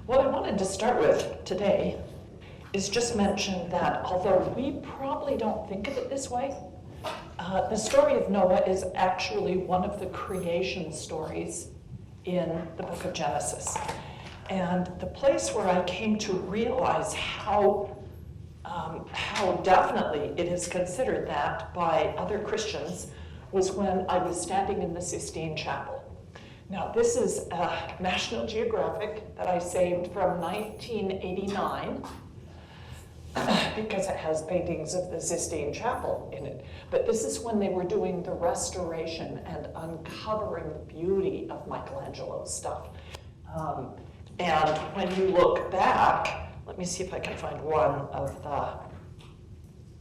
What I wanted to start with today is just mention that although we probably don't think of it this way, the story of Noah is actually one of the creation stories in the book of Genesis. And the place where I came to realize how definitely it is considered that by other Christians was when I was standing in the Sistine Chapel. Now, this is National Geographic that I saved from 1989 because it has paintings of the Sistine Chapel in it. But this is when they were doing the restoration and uncovering the beauty of Michelangelo's stuff. And when you look back, let me see if I can find one of the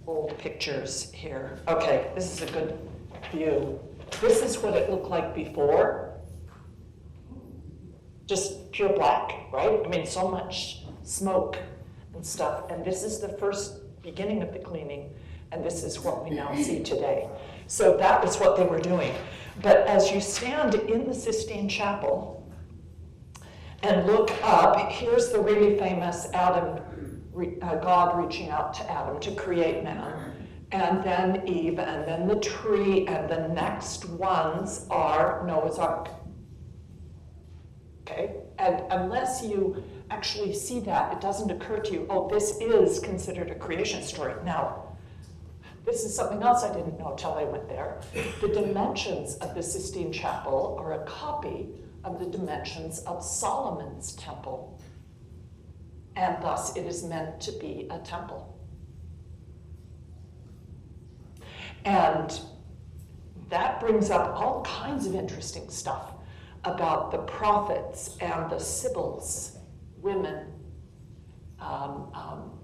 old pictures here. Okay, this is a good view. This is what it looked like before. Just pure black, right? I mean, so much smoke and stuff. And this is the first beginning of the cleaning, and this is what we now see today. So that was what they were doing. But as you stand in the Sistine Chapel and look up, here's the really famous God reaching out to Adam to create man, and then Eve, and then the tree, and the next ones are Noah's Ark. Okay? And unless you actually see that, it doesn't occur to you, oh, this is considered a creation story. Now, this is something else I didn't know until I went there. The dimensions of the Sistine Chapel are a copy of the dimensions of Solomon's temple, and thus it is meant to be a temple. And that brings up all kinds of interesting stuff about the prophets and the sibyls, women.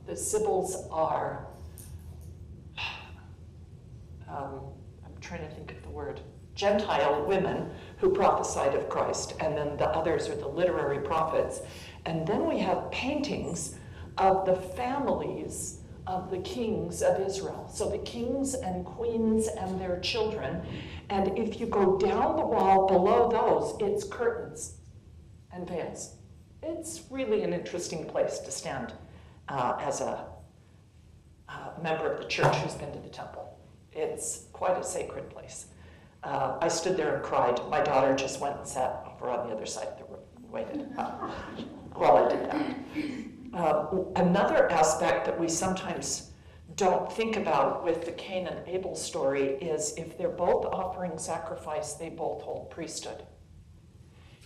The sibyls are, I'm trying to think of the word, Gentile women who prophesied of Christ, and then the others are the literary prophets. And then we have paintings of the families of the kings of Israel. So the kings and queens and their children. And if you go down the wall below those, it's curtains and veils. It's really an interesting place to stand as a member of the church who's been to the temple. It's quite a sacred place. I stood there and cried. My daughter just went and sat over on the other side of the room and waited while I did that. Another aspect that we sometimes don't think about with the Cain and Abel story is if they're both offering sacrifice, they both hold priesthood.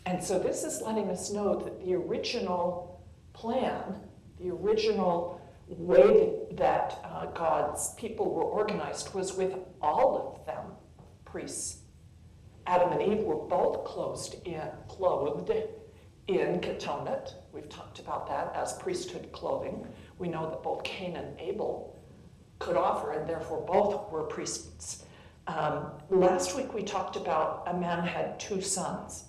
And so this is letting us know that the original plan, the original way that God's people were organized was with all of them priests. Adam and Eve were both clothed in ketonet. We've talked about that as priesthood clothing. We know that both Cain and Abel could offer, and therefore both were priests. Last week we talked about a man had two sons.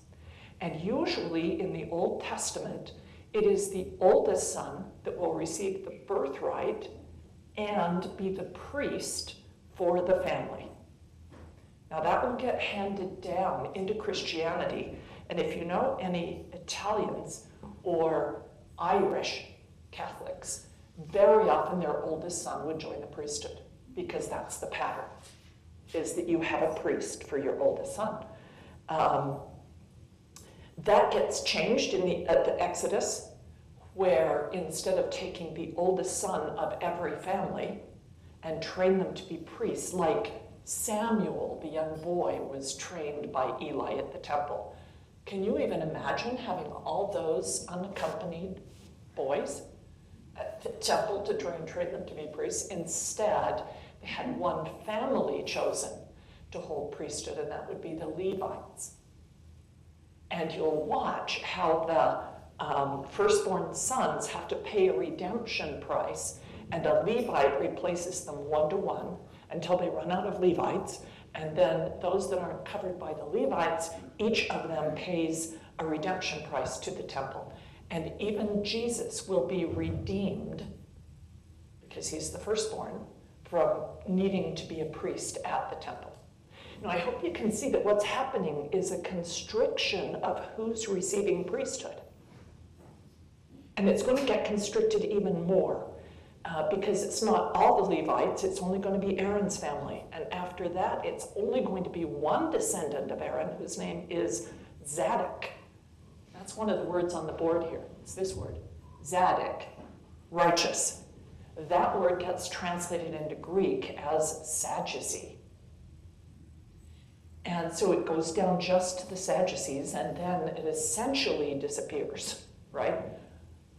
And usually in the Old Testament, it is the oldest son that will receive the birthright and be the priest for the family. Now that will get handed down into Christianity. And if you know any Italians or Irish Catholics, very often their oldest son would join the priesthood because that's the pattern, is that you have a priest for your oldest son. That gets changed at the Exodus, where instead of taking the oldest son of every family and train them to be priests, like Samuel, the young boy, was trained by Eli at the temple. Can you even imagine having all those unaccompanied boys at the temple to try and train them to be priests? Instead, they had one family chosen to hold priesthood, and that would be the Levites. And you'll watch how the firstborn sons have to pay a redemption price, and a Levite replaces them 1-to-1 until they run out of Levites. And then those that aren't covered by the Levites, each of them pays a redemption price to the temple. And even Jesus will be redeemed, because he's the firstborn, from needing to be a priest at the temple. Now, I hope you can see that what's happening is a constriction of who's receiving priesthood. And it's going to get constricted even more because it's not all the Levites, it's only going to be Aaron's family. And after that, it's only going to be one descendant of Aaron whose name is Zadok. That's one of the words on the board here. It's this word, Zadok, righteous. That word gets translated into Greek as Sadducee. And so it goes down just to the Sadducees, and then it essentially disappears, right?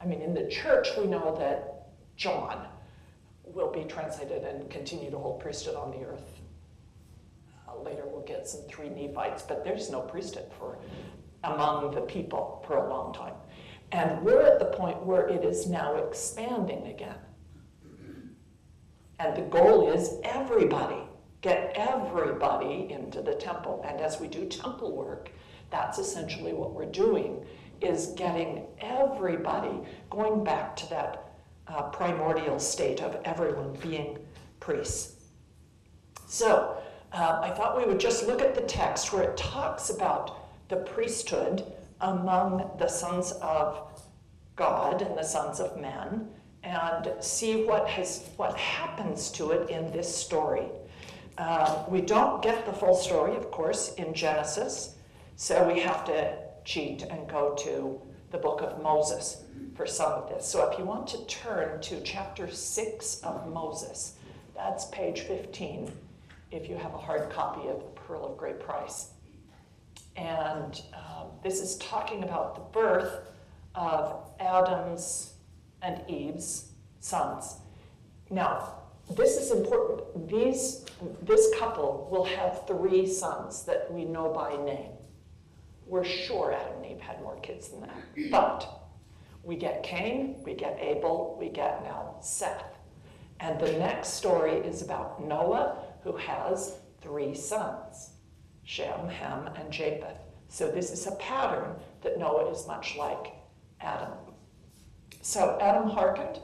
I mean, in the church, we know that John will be translated and continue to hold priesthood on the earth. Later we'll get some 3 Nephites, but there's no priesthood for among the people for a long time. And we're at the point where it is now expanding again. And the goal is everybody, get everybody into the temple. And as we do temple work, that's essentially what we're doing, is getting everybody going back to that primordial state of everyone being priests. So I thought we would just look at the text where it talks about the priesthood among the sons of God and the sons of men, and see what happens to it in this story. We don't get the full story, of course, in Genesis, so we have to cheat and go to the book of Moses for some of this. So if you want to turn to chapter 6 of Moses, that's page 15, if you have a hard copy of The Pearl of Great Price. And this is talking about the birth of Adam's and Eve's sons. Now, this is important. This couple will have 3 sons that we know by name. We're sure Adam and Eve had more kids than that. But we get Cain, we get Abel, we get now Seth. And the next story is about Noah, who has 3 sons, Shem, Ham, and Japheth. So this is a pattern that Noah is much like Adam. So Adam hearkened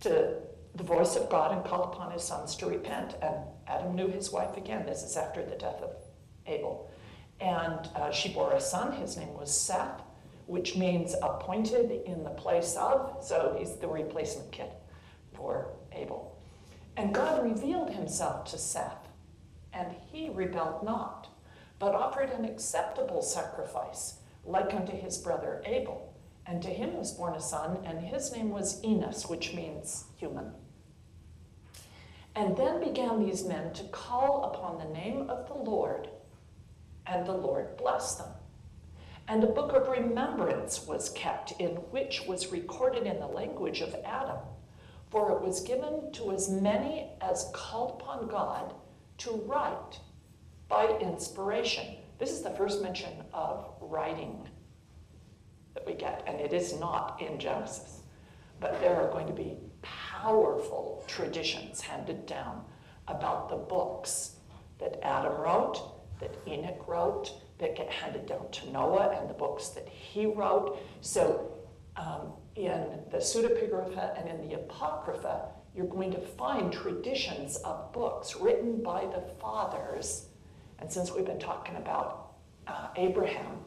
to the voice of God and called upon his sons to repent. And Adam knew his wife again. This is after the death of Abel. And she bore a son. His name was Seth, which means appointed in the place of. So he's the replacement kid for Abel. And God revealed himself to Seth, and he rebelled not, but offered an acceptable sacrifice, like unto his brother Abel. And to him was born a son, and his name was Enoch, which means human. And then began these men to call upon the name of the Lord, and the Lord blessed them. And a book of remembrance was kept, in which was recorded in the language of Adam, for it was given to as many as called upon God to write by inspiration. This is the first mention of writing that we get, and it is not in Genesis. But there are going to be powerful traditions handed down about the books that Adam wrote, that Enoch wrote, that get handed down to Noah, and the books that he wrote. So in the pseudepigrapha and in the apocrypha, you're going to find traditions of books written by the fathers. And since we've been talking about Abraham,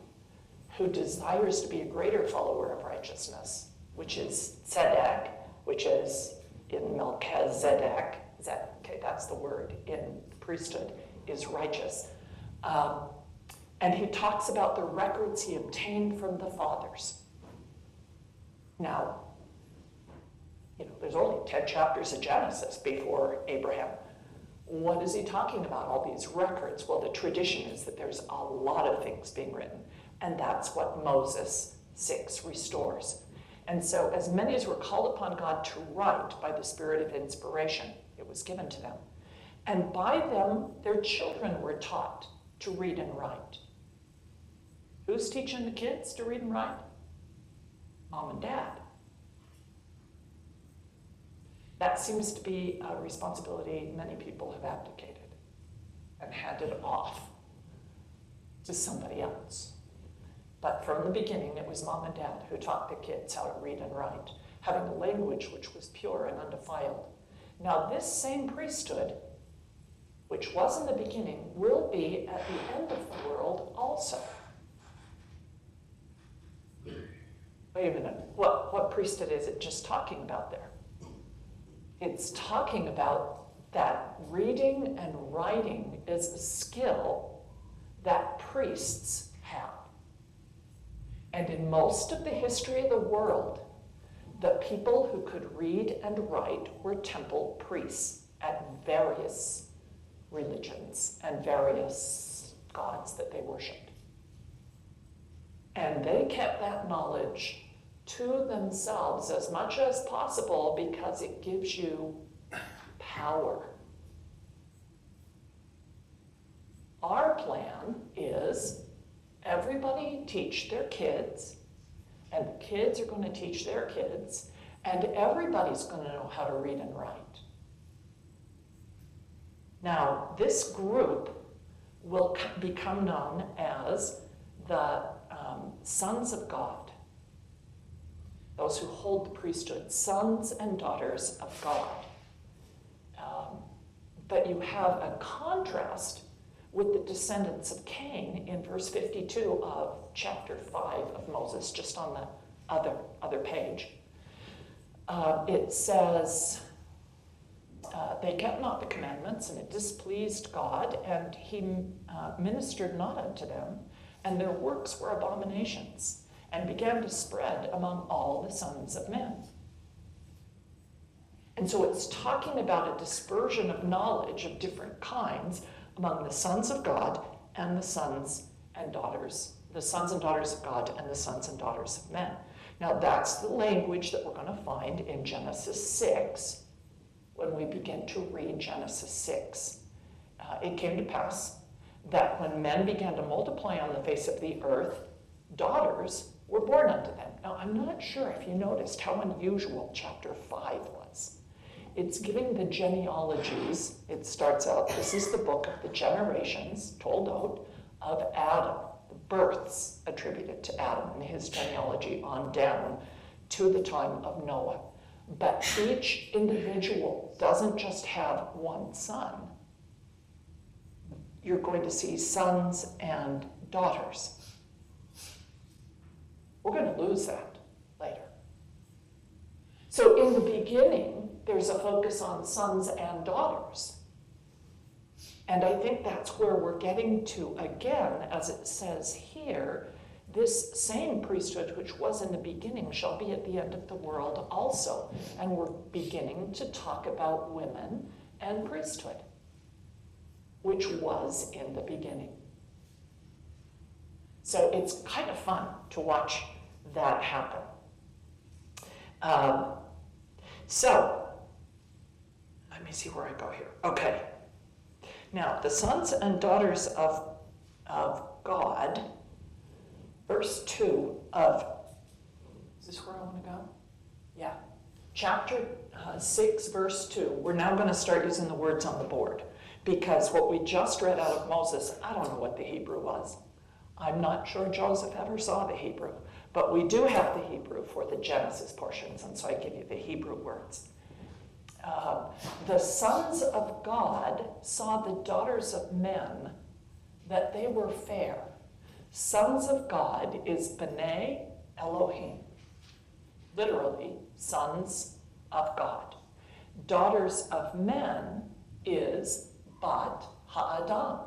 who desires to be a greater follower of righteousness, which is tzedek, which is in Melchizedek, okay, that's the word in priesthood, is righteous. And he talks about the records he obtained from the fathers. Now, there's only 10 chapters of Genesis before Abraham. What is he talking about, all these records? Well, the tradition is that there's a lot of things being written, and that's what Moses 6 restores. And so as many as were called upon God to write by the spirit of inspiration, it was given to them. And by them, their children were taught to read and write. Who's teaching the kids to read and write? Mom and dad. That seems to be a responsibility many people have abdicated and handed off to somebody else. But from the beginning, it was mom and dad who taught the kids how to read and write, having a language which was pure and undefiled. Now, this same priesthood, which was in the beginning, will be at the end of the world also. wait a minute, what priesthood is it just talking about there? It's talking about that reading and writing is a skill that priests have. And in most of the history of the world, the people who could read and write were temple priests at various religions and various gods that they worshipped. And they kept that knowledge to themselves as much as possible because it gives you power. Our plan is everybody teach their kids, and the kids are going to teach their kids, and everybody's going to know how to read and write. Now, this group will become known as the sons of God, those who hold the priesthood, sons and daughters of God. But you have a contrast with the descendants of Cain in verse 52 of chapter 5 of Moses, just on the other page. It says, they kept not the commandments, and it displeased God, and he ministered not unto them, and their works were abominations, and began to spread among all the sons of men. And so it's talking about a dispersion of knowledge of different kinds among the sons of God and the sons and daughters of God and the sons and daughters of men. Now that's the language that we're going to find in Genesis 6 when we begin to read Genesis 6. It came to pass that when men began to multiply on the face of the earth, daughters were born unto them. Now I'm not sure if you noticed how unusual chapter 5 was. It's giving the genealogies. It starts out, this is the book of the generations, told out, of Adam, the births attributed to Adam and his genealogy on down to the time of Noah. But each individual doesn't just have one son. You're going to see sons and daughters. We're going to lose that later. So in the beginning, there's a focus on sons and daughters. And I think that's where we're getting to again, as it says here, this same priesthood which was in the beginning shall be at the end of the world also. And we're beginning to talk about women and priesthood, which was in the beginning. So it's kind of fun to watch that happen. So, let me see where I go here. Okay. Now, the sons and daughters of God, verse 2 of, is this where I want to go? Yeah. Chapter 6, verse 2. We're now going to start using the words on the board because what we just read out of Moses, I don't know what the Hebrew was. I'm not sure Joseph ever saw the Hebrew, but we do have the Hebrew for the Genesis portions, and so I give you the Hebrew words. The sons of God saw the daughters of men, that they were fair. Sons of God is B'nai Elohim, literally, sons of God. Daughters of men is Bat Ha'adam.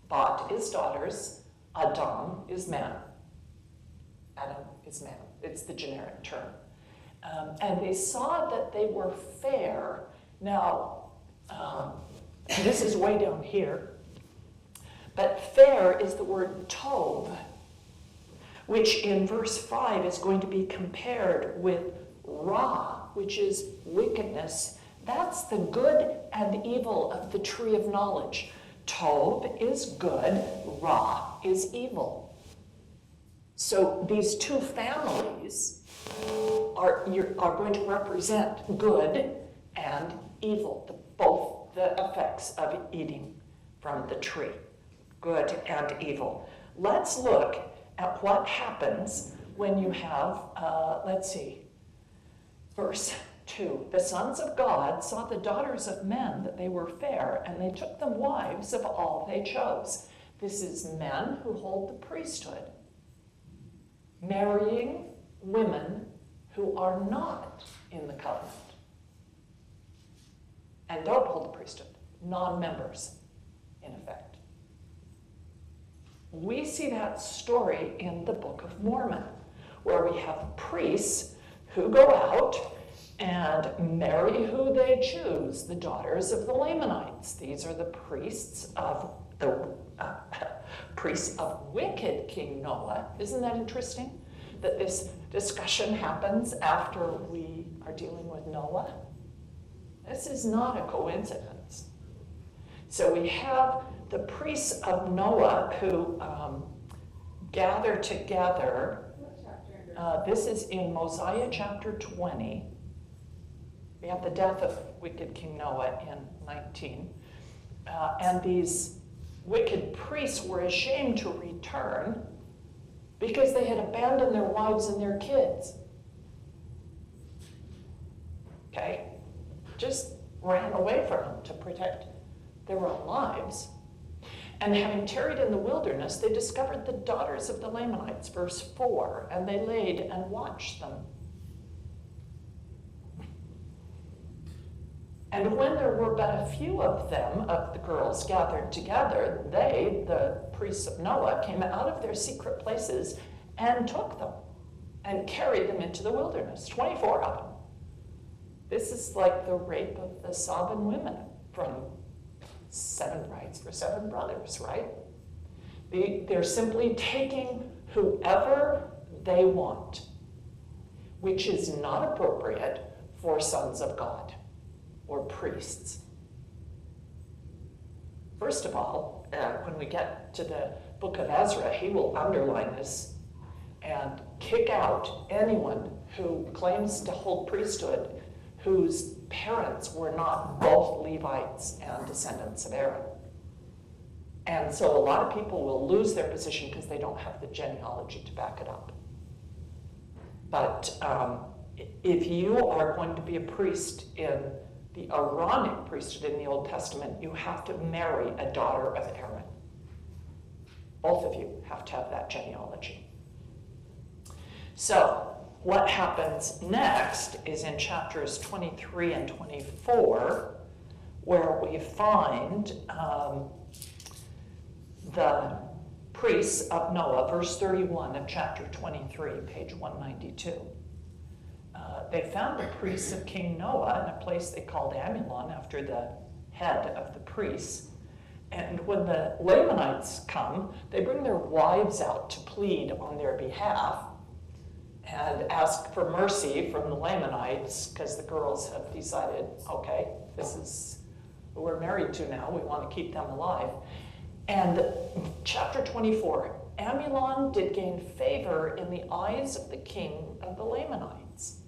Bat is daughters, Adam is man. Adam is man. It's the generic term. And they saw that they were fair. Now, this is way down here. But fair is the word tov, which in verse 5 is going to be compared with ra, which is wickedness. That's the good and evil of the tree of knowledge. Tov is good, ra is evil. So these two families are going to represent good and evil, both the effects of eating from the tree, good and evil. Let's look at what happens when you have, verse 2. The sons of God saw the daughters of men that they were fair, and they took them wives of all they chose. This is men who hold the priesthood, marrying women who are not in the covenant and don't hold the priesthood, non-members, in effect. We see that story in the Book of Mormon, where we have priests who go out and marry who they choose, the daughters of the Lamanites. These are the priests of wicked King Noah. Isn't that interesting? That this discussion happens after we are dealing with Noah? This is not a coincidence. So we have the priests of Noah who gather together. This is in Mosiah chapter 20. We have the death of wicked King Noah in 19. And these wicked priests were ashamed to return because they had abandoned their wives and their kids. Okay? Just ran away from them to protect their own lives. And having tarried in the wilderness, they discovered the daughters of the Lamanites, verse 4, and they laid and watched them. And when there were but a few of them, of the girls gathered together, they, the priests of Noah, came out of their secret places and took them and carried them into the wilderness, 24 of them. This is like the rape of the Sabin women from 7 brides for 7 brothers, right? They're simply taking whoever they want, which is not appropriate for sons of God or priests. First of all, when we get to the book of Ezra, he will underline this and kick out anyone who claims to hold priesthood whose parents were not both Levites and descendants of Aaron. And so a lot of people will lose their position because they don't have the genealogy to back it up. But if you are going to be a priest in the Aaronic priesthood in the Old Testament, you have to marry a daughter of Aaron. Both of you have to have that genealogy. So what happens next is in chapters 23 and 24, where we find the priests of Noah, verse 31 of chapter 23, page 192. They found the priests of King Noah in a place they called Amulon, after the head of the priests. And when the Lamanites come, they bring their wives out to plead on their behalf and ask for mercy from the Lamanites, because the girls have decided, okay, this is who we're married to now, we want to keep them alive. And chapter 24, Amulon did gain favor in the eyes of the king of the Lamanites.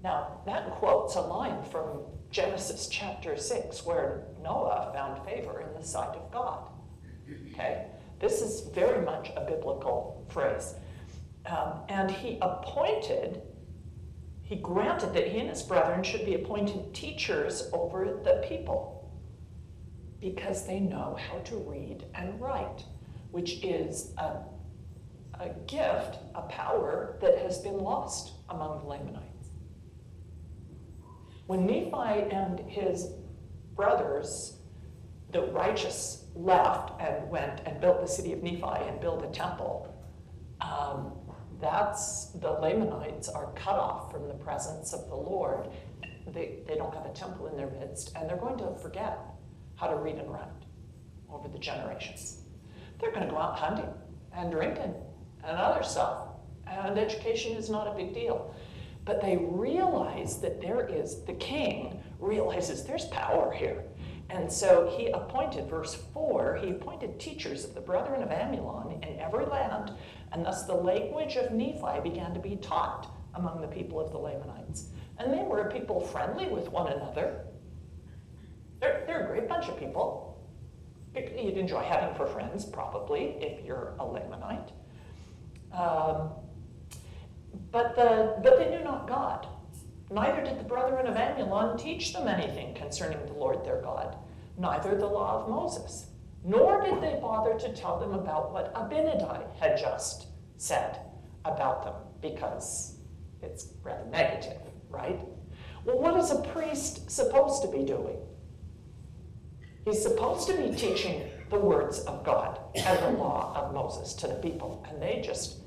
Now, that quotes a line from Genesis chapter 6, where Noah found favor in the sight of God. Okay? This is very much a biblical phrase. And he granted that he and his brethren should be appointed teachers over the people, because they know how to read and write, which is a gift, a power that has been lost among the Lamanites. When Nephi and his brothers, the righteous, left and went and built the city of Nephi and built a temple, the Lamanites are cut off from the presence of the Lord. They don't have a temple in their midst, and they're going to forget how to read and write over the generations. They're going to go out hunting and drinking and other stuff, and education is not a big deal. But they realize that the king realizes there's power here. And so he appointed, verse 4, he appointed teachers of the brethren of Amulon in every land, and thus the language of Nephi began to be taught among the people of the Lamanites. And they were a people friendly with one another. They're a great bunch of people. You'd enjoy having for friends, probably, if you're a Lamanite. But they knew not God. Neither did the brethren of Amulon teach them anything concerning the Lord their God, neither the law of Moses. Nor did they bother to tell them about what Abinadi had just said about them, because It's rather negative, right? Well, what is a priest supposed to be doing? He's supposed to be teaching the words of God and the law of Moses to the people, and they just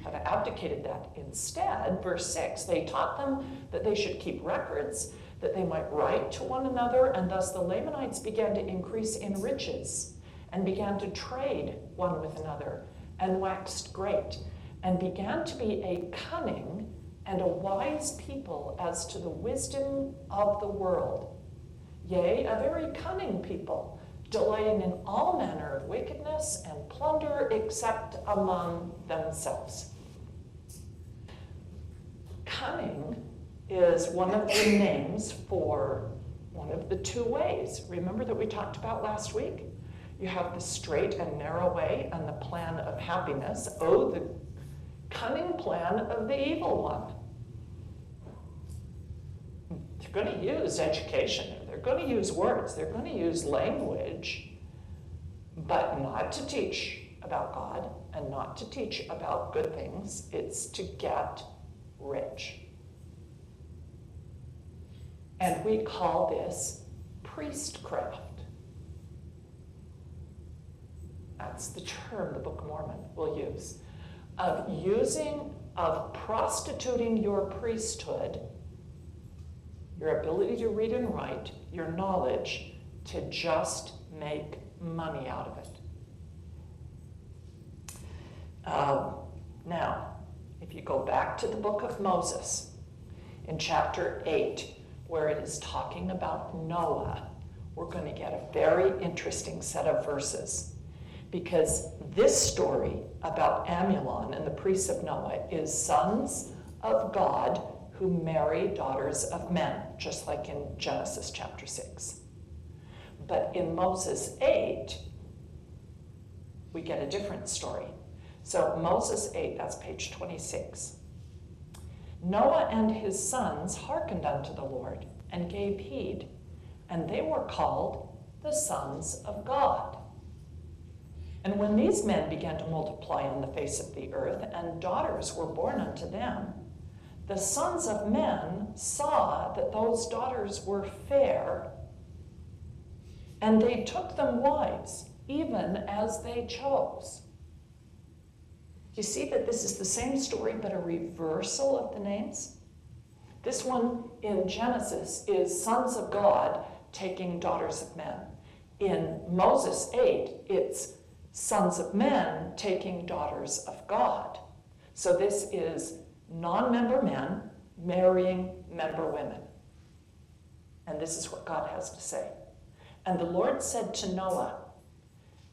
have abdicated that. Instead, verse 6, they taught them that they should keep records, that they might write to one another, and thus the Lamanites began to increase in riches and began to trade one with another and waxed great and began to be a cunning and a wise people as to the wisdom of the world. Yea, a very cunning people, delighting in all manner of wickedness and plunder except among themselves. Cunning is one of the names for one of the two ways. Remember that we talked about last week? You have the straight and narrow way and the plan of happiness. Oh, the cunning plan of the evil one. They're going to use education, they're going to use words, they're going to use language, but not to teach about God and not to teach about good things. It's to get rich. And we call this priestcraft. That's the term the Book of Mormon will use. Of prostituting your priesthood, your ability to read and write, your knowledge, to just make money out of it. Now, if you go back to the book of Moses, in chapter 8, where it is talking about Noah, we're going to get a very interesting set of verses. Because this story about Amulon and the priests of Noah is sons of God who marry daughters of men, just like in Genesis chapter 6. But in Moses 8, we get a different story. So Moses 8, that's page 26. Noah and his sons hearkened unto the Lord and gave heed, and they were called the sons of God. And when these men began to multiply on the face of the earth, and daughters were born unto them, the sons of men saw that those daughters were fair, and they took them wives, even as they chose. You see that this is the same story, but a reversal of the names? This one in Genesis is sons of God taking daughters of men. In Moses 8, it's sons of men taking daughters of God. So this is non-member men marrying member women. And this is what God has to say. And the Lord said to Noah,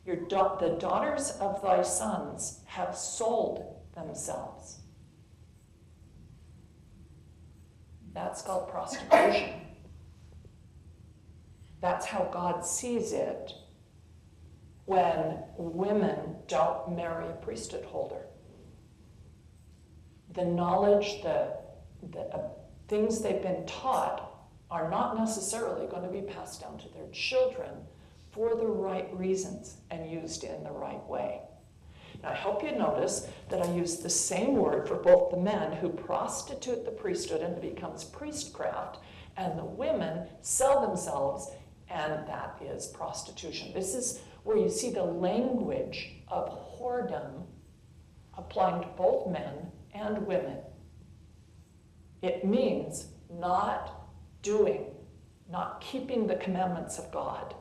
the daughters of thy sons have sold themselves. That's called prostitution. That's how God sees it when women don't marry a priesthood holder. The knowledge, the things they've been taught are not necessarily going to be passed down to their children for the right reasons and used in the right way. Now, I hope you notice that I use the same word for both the men who prostitute the priesthood and it becomes priestcraft, and the women sell themselves, and that is prostitution. This is where you see the language of whoredom applying to both men and women. It means not keeping the commandments of God,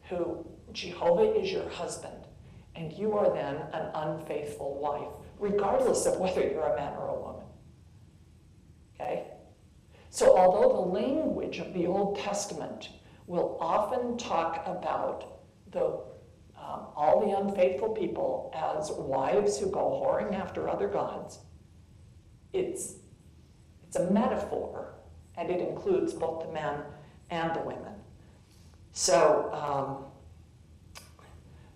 who Jehovah is your husband, and you are then an unfaithful wife, regardless of whether you're a man or a woman. Okay? So although the language of the Old Testament will often talk about all the unfaithful people as wives who go whoring after other gods, it's a metaphor, and it includes both the men and the women. So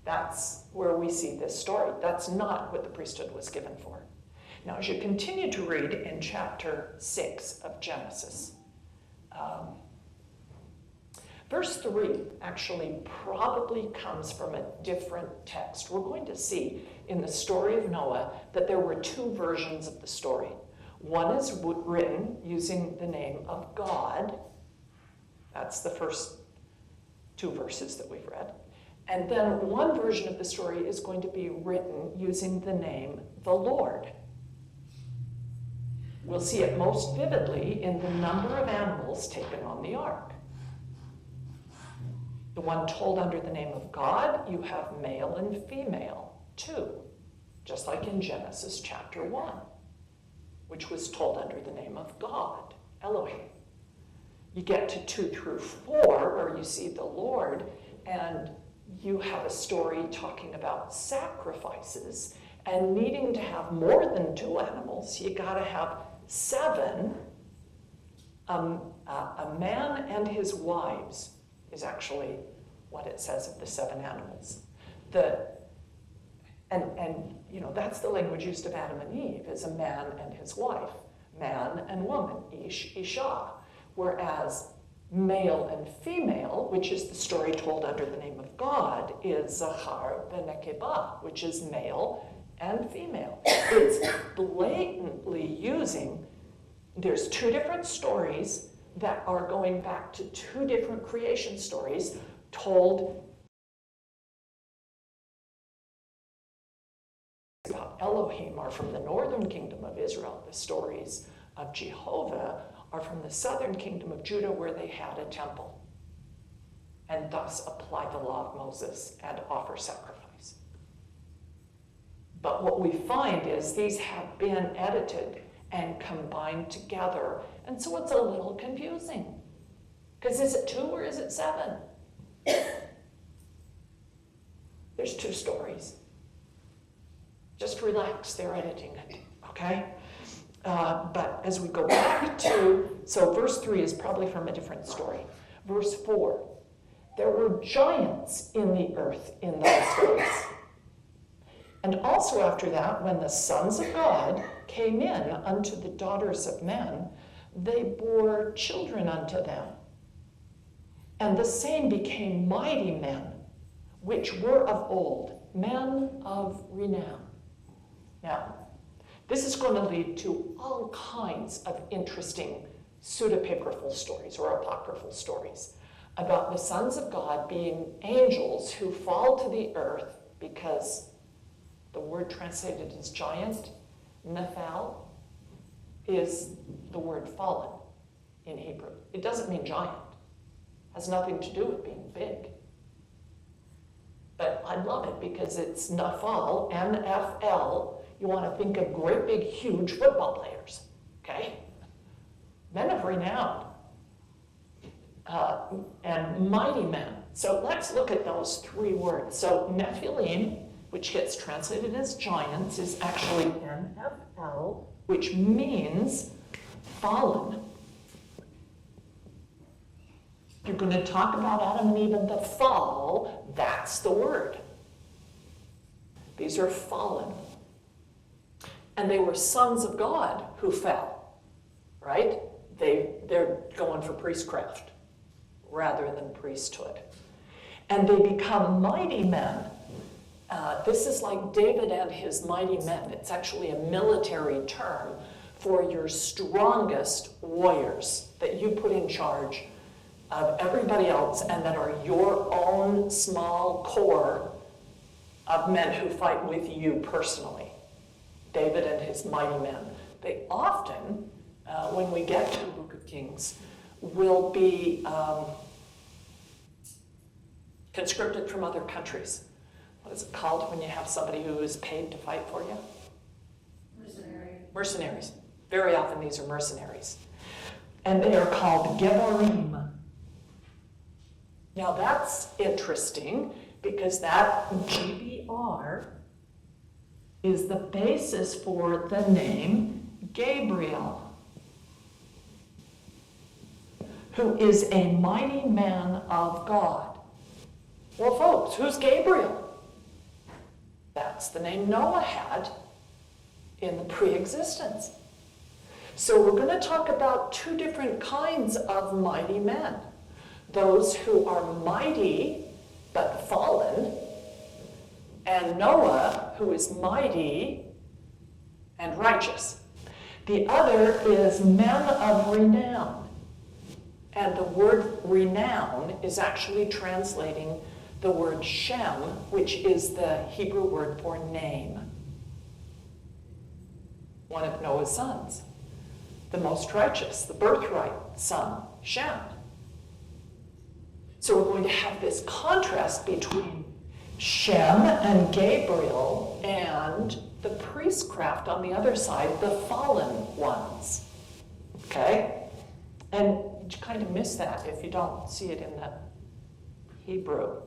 that's where we see this story. That's not what the priesthood was given for. Now, as you continue to read in chapter 6 of Genesis, verse 3 actually probably comes from a different text. We're going to see in the story of Noah that there were two versions of the story. One is written using the name of God. That's the first 2 verses that we've read. And then one version of the story is going to be written using the name the Lord. We'll see it most vividly in the number of animals taken on the ark. The one told under the name of God, you have male and female, 2, just like in Genesis chapter 1, which was told under the name of God, Elohim. You get to 2 through 4, where you see the Lord, and you have a story talking about sacrifices and needing to have more than 2 animals. You got to have 7. A man and his wives is actually what it says of the 7 animals. And you know, that's the language used of Adam and Eve, is a man and his wife, man and woman, ish, isha. Whereas male and female, which is the story told under the name of God, is Zohar v'nekeba, which is male and female. It's blatantly using, there's 2 different stories that are going back to 2 different creation stories told about Elohim are from the northern kingdom of Israel. The stories of Jehovah are from the southern kingdom of Judah, where they had a temple, and thus apply the law of Moses and offer sacrifice. But what we find is these have been edited and combined together, and so it's a little confusing. Because is it 2 or is it 7? There's 2 stories. Just relax, they're editing it, okay? But as we go back to, so verse 3 is probably from a different story. Verse 4, there were giants in the earth in those days. And also after that, when the sons of God came in unto the daughters of men, they bore children unto them. And the same became mighty men, which were of old, men of renown. Now, this is going to lead to all kinds of interesting pseudepigraphal stories or apocryphal stories about the sons of God being angels who fall to the earth because the word translated as giant, nephal, is the word fallen in Hebrew. It doesn't mean giant. It has nothing to do with being big. But I love it because it's nephal, N-F-L. You want to think of great big huge football players, okay? Men of renown and mighty men. So let's look at those 3 words. So Nephilim, which gets translated as giants, is actually N-F-L, which means fallen. If you're going to talk about Adam and Eve and the fall, that's the word. These are fallen. And they were sons of God who fell, right? They're going for priestcraft rather than priesthood. And they become mighty men. This is like David and his mighty men. It's actually a military term for your strongest warriors that you put in charge of everybody else and that are your own small core of men who fight with you personally. David and his mighty men. They often, when we get to the Book of Kings, will be conscripted from other countries. What is it called when you have somebody who is paid to fight for you? Mercenaries. Very often these are mercenaries. And they are called Gebarim. Now that's interesting because that GBR is the basis for the name Gabriel, who is a mighty man of God. Well, folks, who's Gabriel? That's the name Noah had in the pre-existence. So we're going to talk about 2 different kinds of mighty men. Those who are mighty but fallen, and Noah, who is mighty and righteous. The other is men of renown. And the word renown is actually translating the word Shem, which is the Hebrew word for name. One of Noah's sons, the most righteous, the birthright son, Shem. So we're going to have this contrast between Shem and Gabriel and the priestcraft on the other side, the fallen ones. Okay? And you kind of miss that if you don't see it in the Hebrew.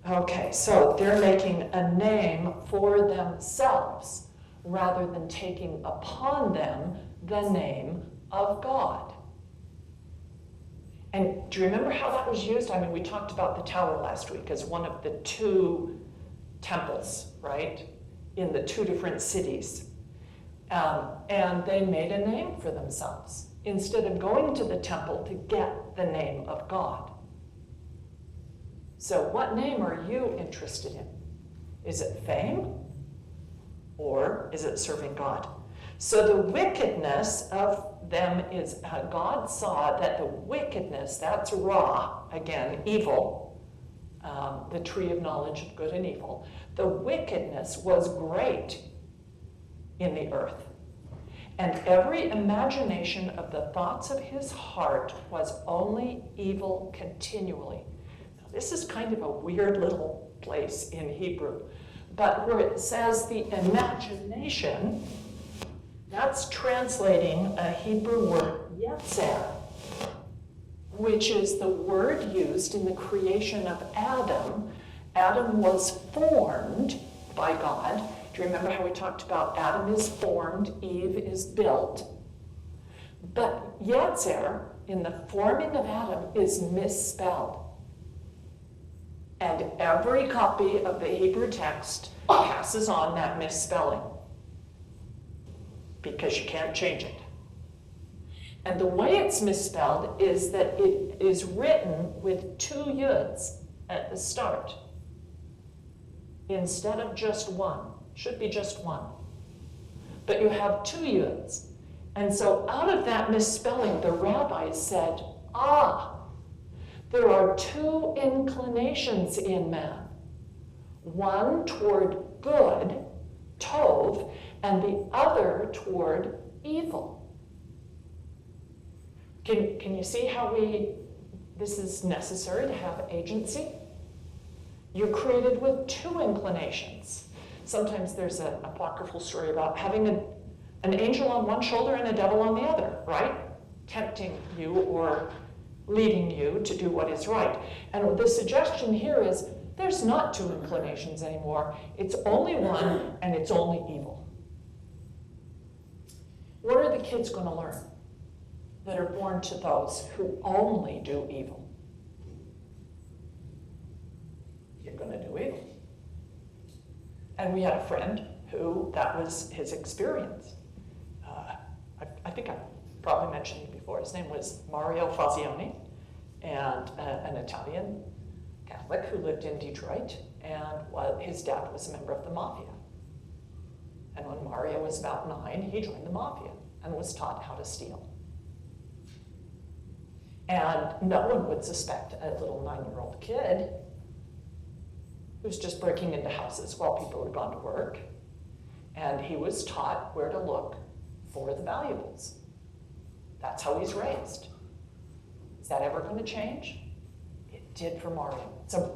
Okay, so they're making a name for themselves rather than taking upon them the name of God. And do you remember how that was used? I mean, we talked about the tower last week as one of the two temples, right, in the two different cities. And they made a name for themselves instead of going to the temple to get the name of God. So what name are you interested in? Is it fame or is it serving God? So the wickedness of them is, God saw that the wickedness, that's Ra, again, evil, the tree of knowledge of good and evil. The wickedness was great in the earth. And every imagination of the thoughts of his heart was only evil continually. Now, this is kind of a weird little place in Hebrew. But where it says the imagination, that's translating a Hebrew word, yetzer, which is the word used in the creation of Adam. Adam was formed by God. Do you remember how we talked about Adam is formed, Eve is built? But yetzer, in the forming of Adam, is misspelled. And every copy of the Hebrew text passes on that misspelling because you can't change it. And the way it's misspelled is that it is written with two yuds at the start instead of just one. Should be just one. But you have two yuds. And so out of that misspelling, the rabbis said, there are two inclinations in man. One toward good, tov, and the other toward evil. Can you see how this is necessary to have agency? You're created with two inclinations. Sometimes there's an apocryphal story about having an angel on one shoulder and a devil on the other, right? Tempting you or leading you to do what is right. And the suggestion here is there's not two inclinations anymore. It's only one, and it's only evil. What are the kids going to learn that are born to those who only do evil? You're going to do evil. And we had a friend who that was his experience. I think I probably mentioned him before. His name was Mario Fazioni, and an Italian Catholic who lived in Detroit, and his dad was a member of the mafia. And when Mario was about 9, he joined the mafia and was taught how to steal. And no one would suspect a little 9-year-old kid who's just breaking into houses while people had gone to work. And he was taught where to look for the valuables. That's how he's raised. Is that ever going to change? It did for Mario. It's an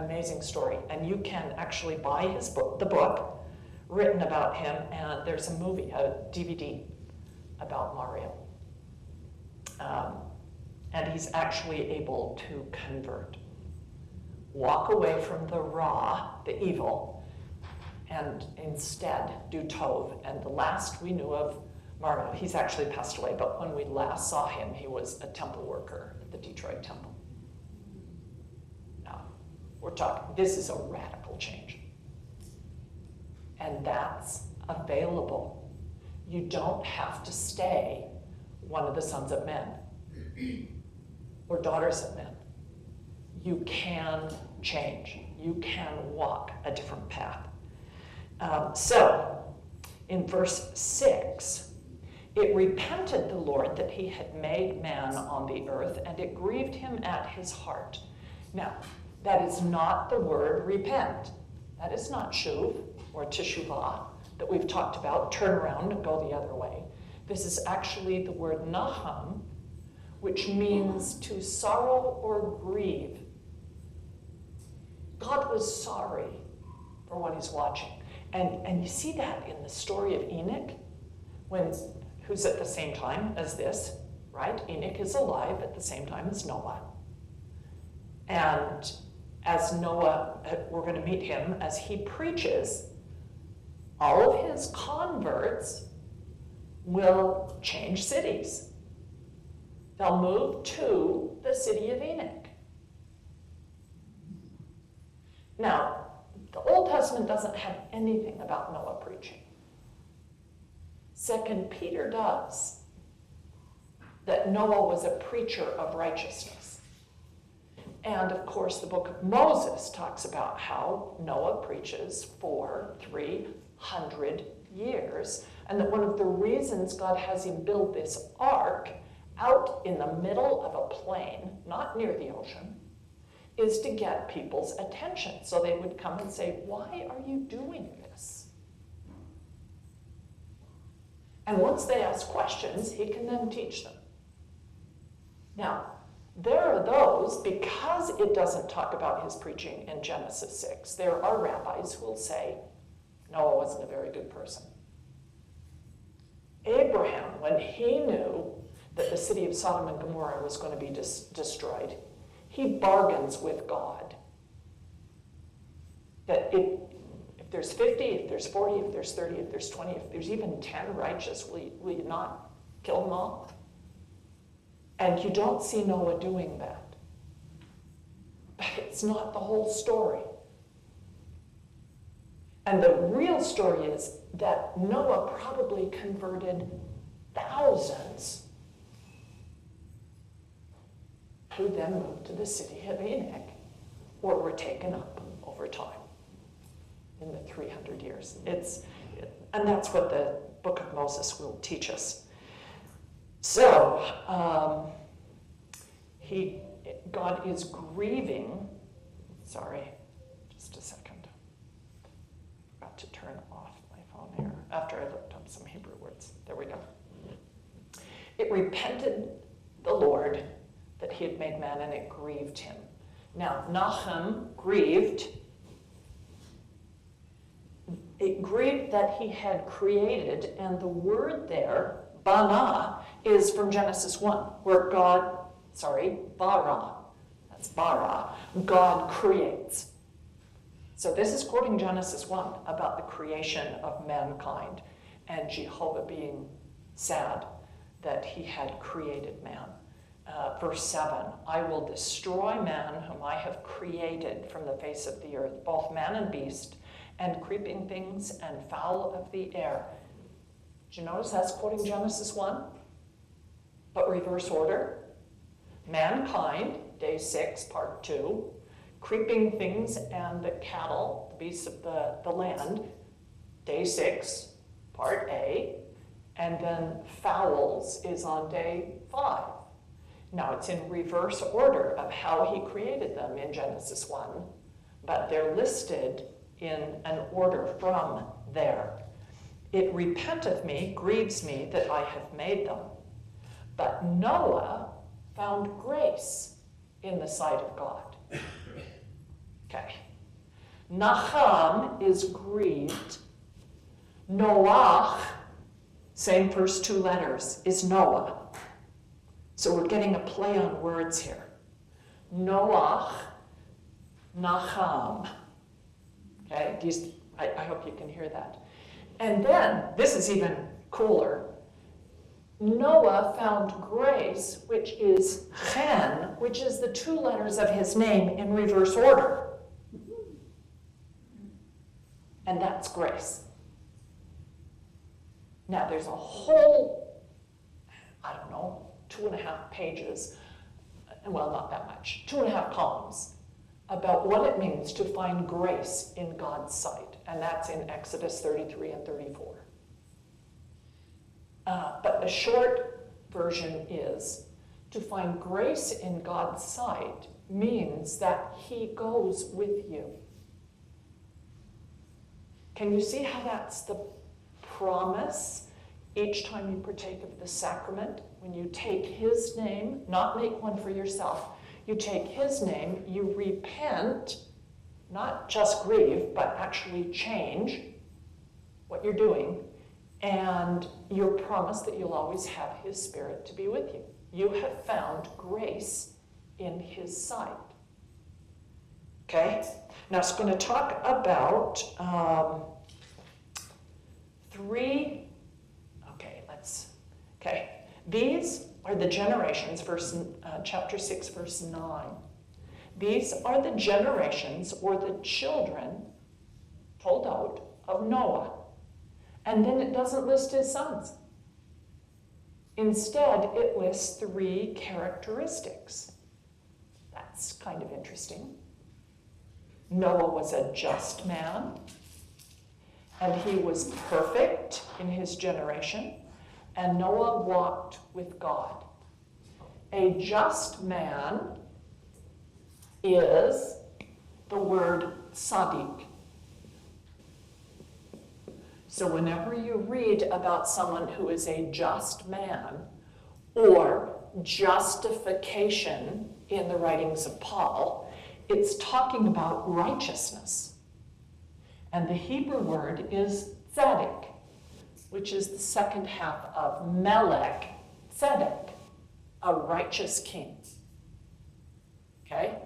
amazing story. And you can actually buy his book, the book, written about him, and there's a movie, a DVD about Mario. And he's actually able to convert. Walk away from the Ra, the evil, and instead do Tov. And the last we knew of Mario, he's actually passed away, but when we last saw him, he was a temple worker at the Detroit temple. Now, we're talking, this is a radical change. And that's available. You don't have to stay one of the sons of men or daughters of men. You can change. You can walk a different path. So, in verse 6, it repented the Lord that he had made man on the earth, and it grieved him at his heart. Now, that is not the word repent. That is not shuv or teshuvah that we've talked about, turn around and go the other way. This is actually the word naham, which means to sorrow or grieve. God was sorry for what he's watching. And you see that in the story of Enoch, who's at the same time as this, right? Enoch is alive at the same time as Noah. And as Noah, we're going to meet him, as he preaches, all of his converts will change cities. They'll move to the city of Enoch. Now, the Old Testament doesn't have anything about Noah preaching. 2 Peter does, that Noah was a preacher of righteousness. And of course, the book of Moses talks about how Noah preaches for 300 years, and that one of the reasons God has him build this ark out in the middle of a plain, not near the ocean, is to get people's attention. So they would come and say, why are you doing this? And once they ask questions, he can then teach them. Now, there are those, because it doesn't talk about his preaching in Genesis 6, there are rabbis who will say, Noah wasn't a very good person. Abraham, when he knew that the city of Sodom and Gomorrah was going to be destroyed, he bargains with God that if there's 50, if there's 40, if there's 30, if there's 20, if there's even 10 righteous, will you not kill them all? And you don't see Noah doing that. But it's not the whole story. And the real story is that Noah probably converted thousands who then moved to the city of Enoch or were taken up over time in the 300 years. And that's what the book of Moses will teach us. So, God is grieving, sorry, just a second. I forgot to turn off my phone here after I looked up some Hebrew words. There we go. It repented the Lord that he had made man, and it grieved him. Now, Nahum grieved. It grieved that he had created, and the word there, bana, is from Genesis 1, where bara, that's bara, God creates. So this is quoting Genesis 1 about the creation of mankind and Jehovah being sad that he had created man. Verse 7, I will destroy man whom I have created from the face of the earth, both man and beast, and creeping things and fowl of the air. Did you notice that's quoting Genesis 1? But reverse order. Mankind, day 6, part 2. Creeping things and the cattle, the beasts of the land, day 6, part A. And then fowls is on day 5. Now, it's in reverse order of how he created them in Genesis 1, but they're listed in an order from there. It repenteth me, grieves me that I have made them. But Noah found grace in the sight of God. Okay. Naham is grieved. Noach, same first two letters, is Noah. So we're getting a play on words here. Noach, Naham. Okay, I hope you can hear that. And then, this is even cooler, Noah found grace, which is chen, which is the two letters of his name in reverse order. And that's grace. Now, there's a whole, 2.5 pages, well, not that much, 2.5 columns about what it means to find grace in God's sight. And that's in Exodus 33 and 34. But the short version is, to find grace in God's sight means that he goes with you. Can you see how that's the promise each time you partake of the sacrament? When you take his name, not make one for yourself, you take his name, you repent, not just grieve, but actually change what you're doing, and you're promised that you'll always have his Spirit to be with you. You have found grace in his sight. Okay? Now it's going to talk about these are the generations, chapter 6, verse 9. These are the generations or the children told out of Noah. And then it doesn't list his sons. Instead, it lists 3 characteristics. That's kind of interesting. Noah was a just man, and he was perfect in his generation, and Noah walked with God. A just man is the word tzaddik. So whenever you read about someone who is a just man, or justification in the writings of Paul, it's talking about righteousness. And the Hebrew word is tzedek, which is the second half of melech tzedek, a righteous king. Okay?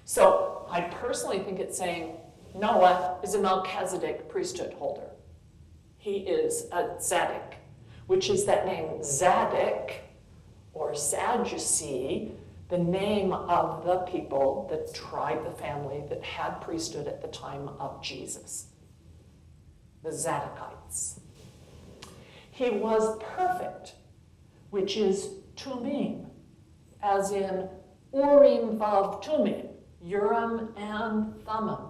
So I personally think it's saying Noah is a Melchizedek priesthood holder. He is a tzedek, which is that name Zadok or Sadducee, the name of the people, the tribe, the family that had priesthood at the time of Jesus, the Zadokites. He was perfect, which is tumim, as in Urim vav tumim, Urim and Thummim,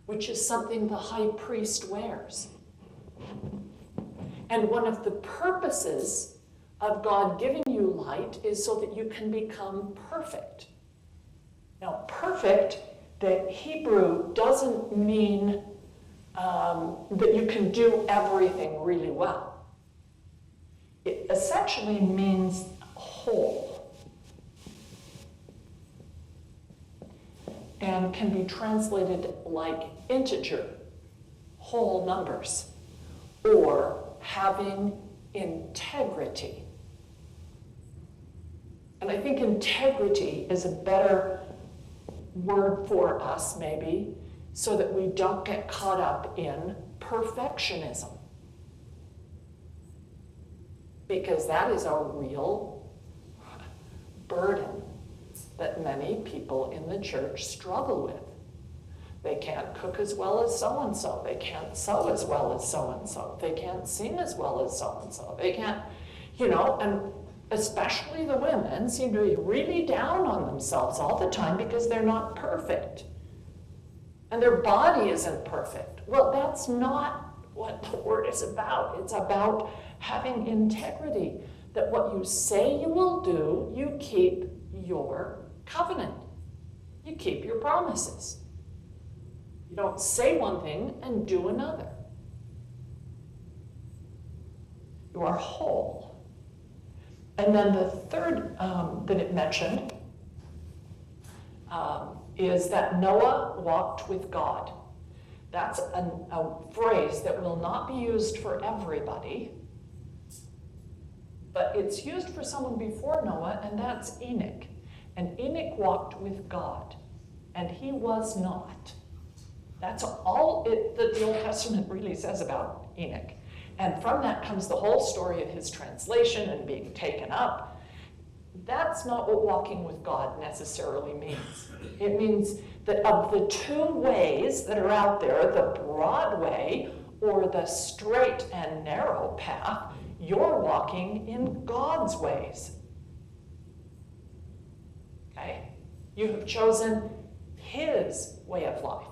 which is something the high priest wears. And one of the purposes of God giving you light is so that you can become perfect. Now, perfect, the Hebrew doesn't mean that you can do everything really well. It essentially means whole, and can be translated like integer, whole numbers, or having integrity. And I think integrity is a better word for us, maybe, so that we don't get caught up in perfectionism. Because that is a real burden that many people in the church struggle with. They can't cook as well as so-and-so. They can't sew as well as so-and-so. They can't sing as well as so-and-so. They can't, and especially the women seem to be really down on themselves all the time because they're not perfect. And their body isn't perfect. Well, that's not what the word is about. It's about having integrity, that what you say you will do, you keep your covenant. You keep your promises. You don't say one thing and do another. You are whole. And then the third that it mentioned is that Noah walked with God. That's a phrase that will not be used for everybody, but it's used for someone before Noah, and that's Enoch. And Enoch walked with God, and he was not. That's all that the Old Testament really says about Enoch. And from that comes the whole story of his translation and being taken up. That's not what walking with God necessarily means. It means that of the 2 ways that are out there, the broad way or the straight and narrow path, you're walking in God's ways. Okay? You have chosen his way of life.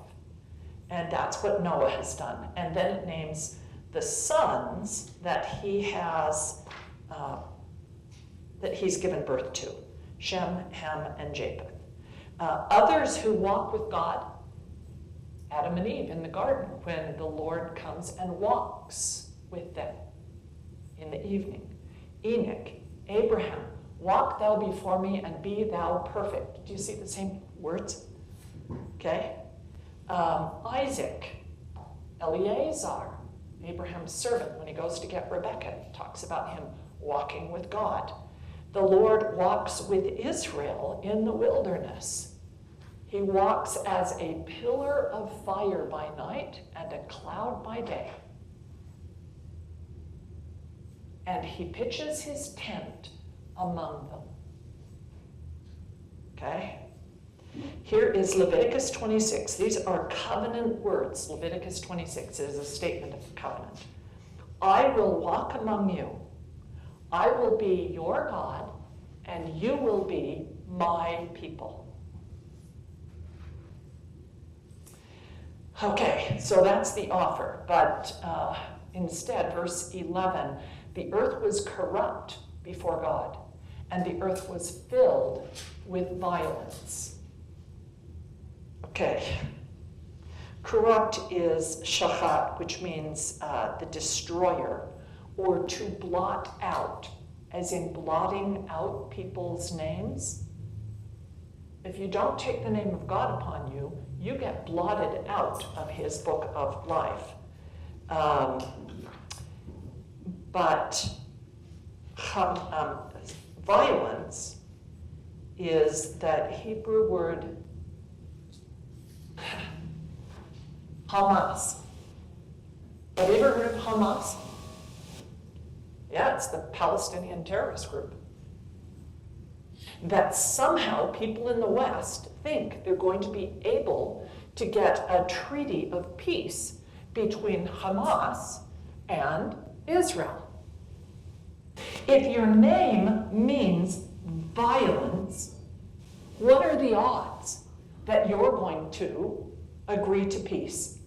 And that's what Noah has done. And then it names the sons that he's given birth to, Shem, Ham, and Japheth. Others who walk with God, Adam and Eve in the garden, when the Lord comes and walks with them in the evening. Enoch, Abraham, walk thou before me and be thou perfect. Do you see the same words? Okay. Isaac, Eleazar, Abraham's servant, when he goes to get Rebekah, talks about him walking with God. The Lord walks with Israel in the wilderness. He walks as a pillar of fire by night and a cloud by day. And he pitches his tent among them. Okay? Here is Leviticus 26. These are covenant words. Leviticus 26 is a statement of covenant. I will walk among you. I will be your God, and you will be my people. Okay, so that's the offer. But instead, verse 11, the earth was corrupt before God, and the earth was filled with violence. Okay. Corrupt is shachat, which means the destroyer, or to blot out, as in blotting out people's names. If you don't take the name of God upon you, you get blotted out of his book of life. But violence is that Hebrew word Hamas. Have you ever heard of Hamas? Yeah, it's the Palestinian terrorist group. That somehow people in the West think they're going to be able to get a treaty of peace between Hamas and Israel. If your name means violence, what are the odds that you're going to agree to peace?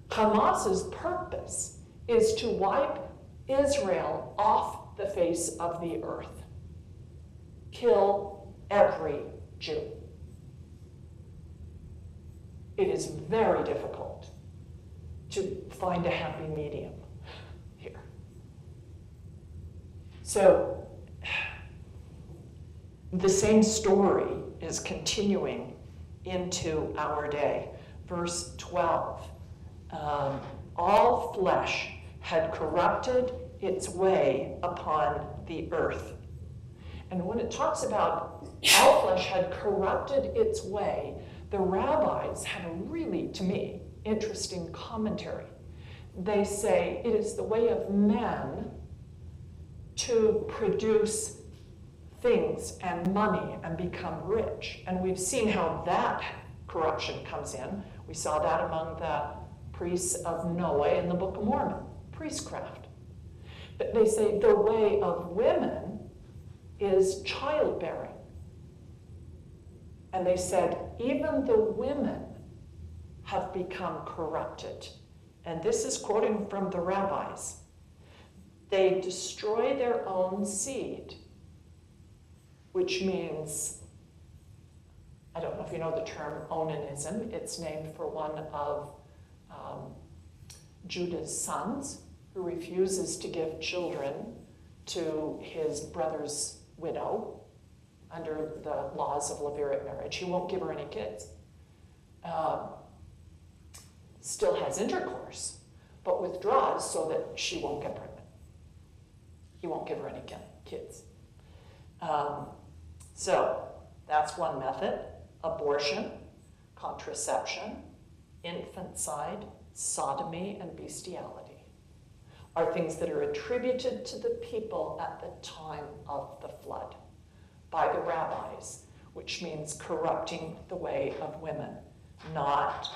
Hamas's purpose is to wipe Israel off the face of the earth. Kill every Jew. It is very difficult to find a happy medium here. So the same story is continuing into our day. Verse 12, all flesh had corrupted its way upon the earth. And when it talks about all flesh had corrupted its way, the rabbis had a really, to me, interesting commentary. They say it is the way of men to produce things and money and become rich. And we've seen how that corruption comes in. We saw that among the priests of Noah in the Book of Mormon, priestcraft. But they say the way of women is childbearing. And they said even the women have become corrupted. And this is quoting from the rabbis. They destroy their own seed, which means, I don't know if you know the term onanism. It's named for one of Judah's sons who refuses to give children to his brother's widow under the laws of Leverett Marriage. He won't give her any kids. Still has intercourse, but withdraws so that she won't get pregnant. He won't give her any kids. So that's one method. Abortion, contraception, infanticide, sodomy, and bestiality are things that are attributed to the people at the time of the flood by the rabbis, which means corrupting the way of women, not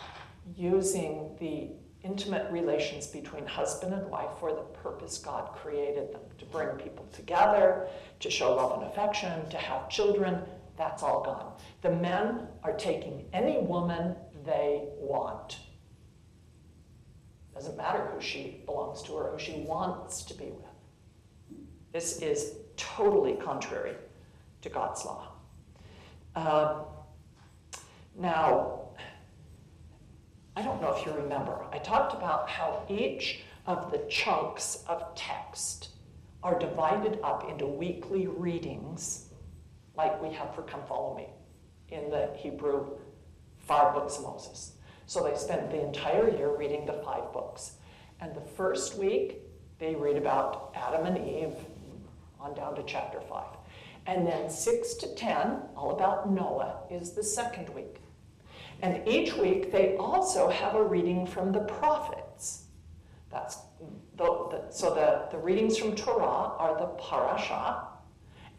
using the intimate relations between husband and wife for the purpose God created them, to bring people together, to show love and affection, to have children. That's all gone. The men are taking any woman they want. Doesn't matter who she belongs to or who she wants to be with. This is totally contrary to God's law. Now, I don't know if you remember, I talked about how each of the chunks of text are divided up into weekly readings, like we have for Come Follow Me in the Hebrew 5 books of Moses. So they spent the entire year reading the 5 books. And the first week, they read about Adam and Eve, on down to chapter 5. And then 6 to 10, all about Noah, is the second week. And each week, they also have a reading from the prophets. So the readings from Torah are the parasha,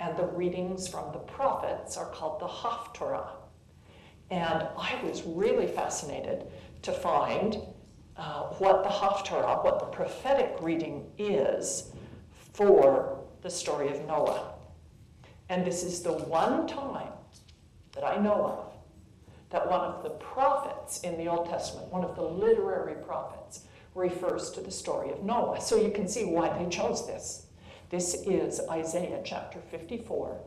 and the readings from the prophets are called the haftorah. And I was really fascinated to find what the haftorah, what the prophetic reading is for the story of Noah. And this is the one time that I know of that one of the prophets in the Old Testament, one of the literary prophets, refers to the story of Noah. So you can see why they chose this. This is Isaiah chapter 54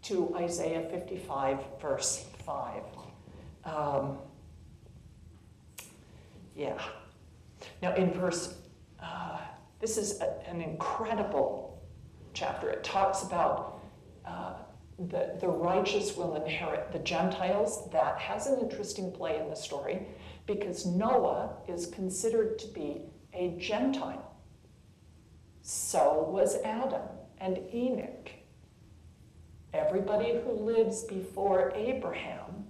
to Isaiah 55, verse 5. Now in verse, this is an incredible chapter. It talks about the righteous will inherit the Gentiles. That has an interesting play in the story because Noah is considered to be a Gentile. So was Adam and Enoch. Everybody who lives before Abraham,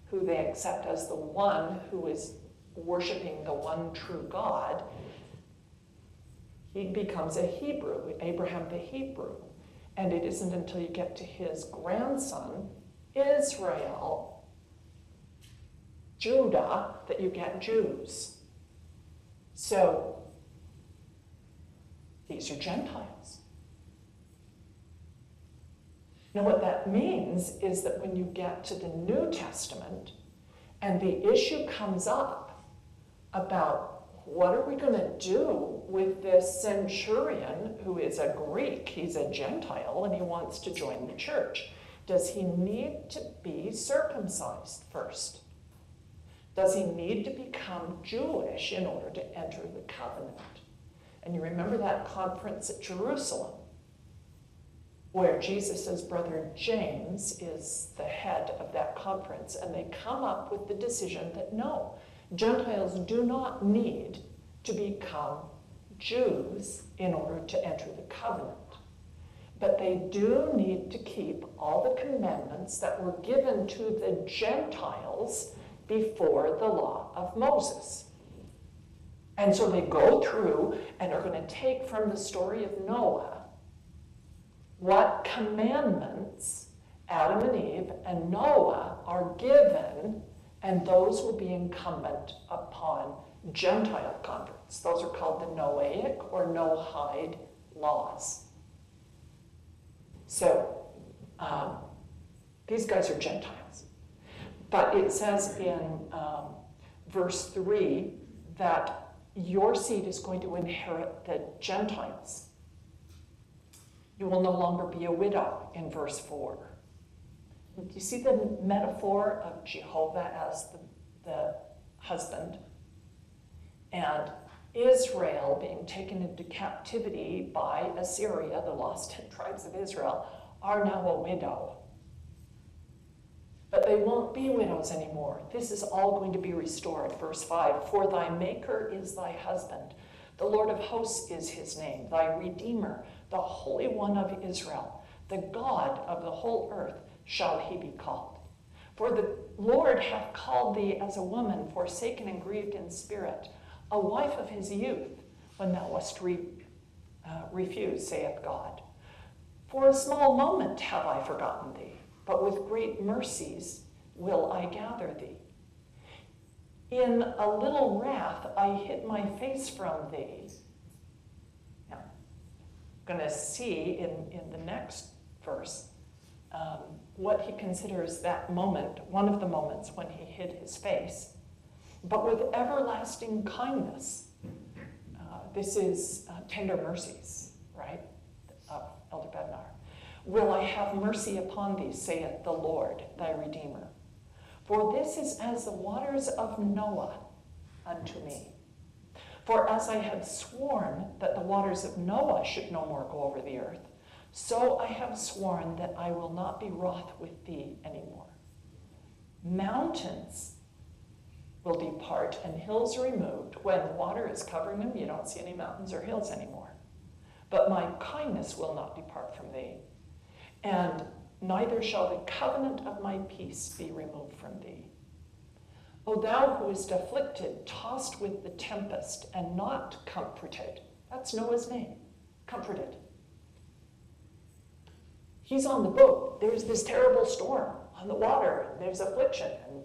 who they accept as the one who is worshiping the one true God, he becomes a Hebrew, Abraham the Hebrew. And it isn't until you get to his grandson, Israel, Judah, that you get Jews. So these are Gentiles. Now what that means is that when you get to the New Testament and the issue comes up about what are we going to do with this centurion who is a Greek, he's a Gentile, and he wants to join the church. Does he need to be circumcised first? Does he need to become Jewish in order to enter the covenant? And you remember that conference at Jerusalem, where Jesus' brother James is the head of that conference, and they come up with the decision that no, Gentiles do not need to become Jews in order to enter the covenant. But they do need to keep all the commandments that were given to the Gentiles before the law of Moses. And so they go through and are going to take from the story of Noah what commandments Adam and Eve and Noah are given, and those will be incumbent upon Gentile converts. Those are called the Noahic or Noahide laws. So these guys are Gentiles. But it says in verse 3 that your seed is going to inherit the Gentiles. You will no longer be a widow in verse 4. Do you see the metaphor of Jehovah as the husband? And Israel being taken into captivity by Assyria, the lost 10 tribes of Israel, are now a widow. But they won't be widows anymore. This is all going to be restored. Verse 5, for thy maker is thy husband. The Lord of hosts is his name, thy Redeemer, the Holy One of Israel. The God of the whole earth shall he be called. For the Lord hath called thee as a woman forsaken and grieved in spirit, a wife of his youth, when thou wast refused, saith God. For a small moment have I forgotten thee, but with great mercies will I gather thee. In a little wrath I hid my face from thee. Now, I'm going to see in the next verse what he considers that moment, one of the moments when he hid his face. but with everlasting kindness. This is tender mercies, right, of Elder Bednar. Will I have mercy upon thee, saith the Lord, thy Redeemer. For this is as the waters of Noah unto me. For as I have sworn that the waters of Noah should no more go over the earth, so I have sworn that I will not be wroth with thee anymore. Mountains will depart and hills removed. When water is covering them, you don't see any mountains or hills anymore. But my kindness will not depart from thee, and neither shall the covenant of my peace be removed from thee. O thou who is afflicted, tossed with the tempest, and not comforted. That's Noah's name, comforted. He's on the boat. There's this terrible storm on the water. There's affliction. And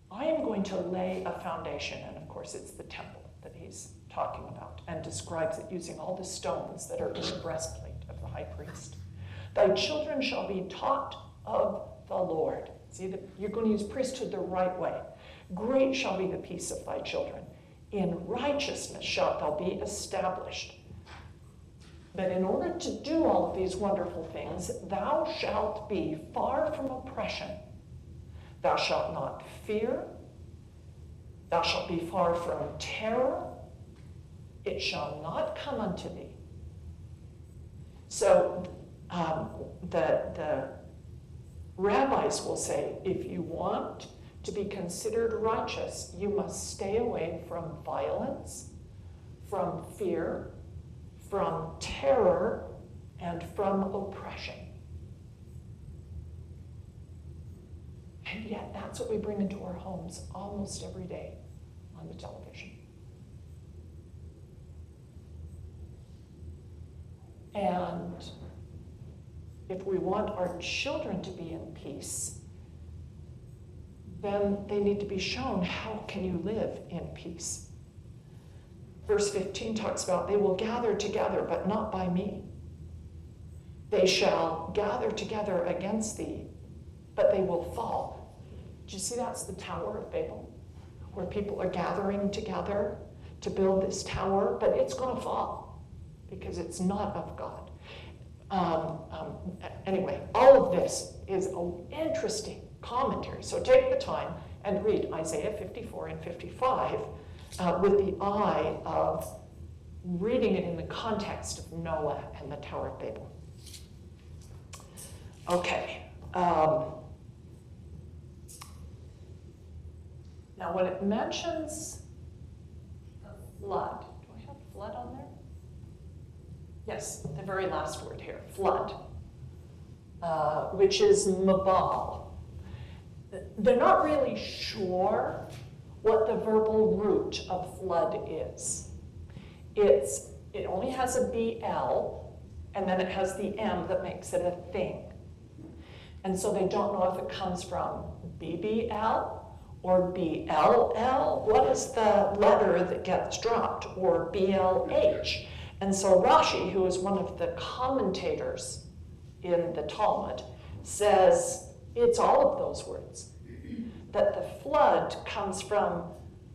I am going to lay a foundation, and of course it's the temple that he's talking about, and describes it using all the stones that are in the breastplate of the high priest. Thy children shall be taught of the Lord. See, that you're going to use priesthood the right way. Great shall be the peace of thy children. In righteousness shalt thou be established. But in order to do all of these wonderful things, thou shalt be far from oppression. Thou shalt not fear. Thou shalt be far from terror. It shall not come unto thee. So the rabbis will say, if you want to be considered righteous, you must stay away from violence, from fear, from terror, and from oppression. And yet that's what we bring into our homes almost every day on the television. And if we want our children to be in peace, then they need to be shown how can you live in peace. Verse 15 talks about, they will gather together, but not by me. They shall gather together against thee, but they will fall. Do you see that's the Tower of Babel, where people are gathering together to build this tower, but it's going to fall because it's not of God. Anyway, all of this is an interesting commentary. So take the time and read Isaiah 54 and 55 with the eye of reading it in the context of Noah and the Tower of Babel. Okay. Now, when it mentions the flood, do I have flood on there? Yes, the very last word here, flood, which is mabal. They're not really sure what the verbal root of flood is. It only has a BL, and then it has the M that makes it a thing. And so they don't know if it comes from BBL or BLL. What is the letter that gets dropped? Or BLH. And so Rashi, who is one of the commentators in the Talmud, says it's all of those words. That the flood comes from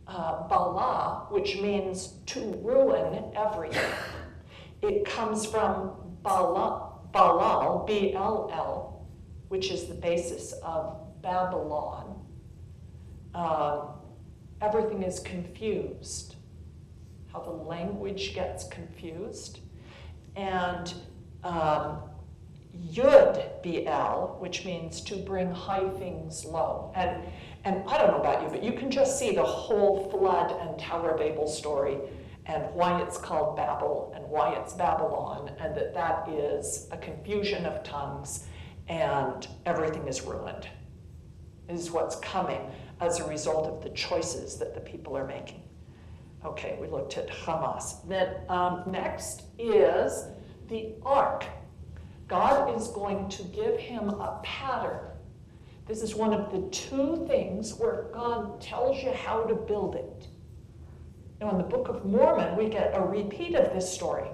Bala, which means to ruin everything. It comes from Balal, B-L-L, which is the basis of Babylon. Everything is confused. How the language gets confused. And Yud, B-L, which means to bring high things low. And I don't know about you, but you can just see the whole flood and Tower of Babel story and why it's called Babel and why it's Babylon, and that is a confusion of tongues and everything is ruined. This is what's coming as a result of the choices that the people are making. Okay, we looked at Hamas. Then next is the ark. God is going to give him a pattern. This is one of the two things where God tells you how to build it. Now, in the Book of Mormon, we get a repeat of this story,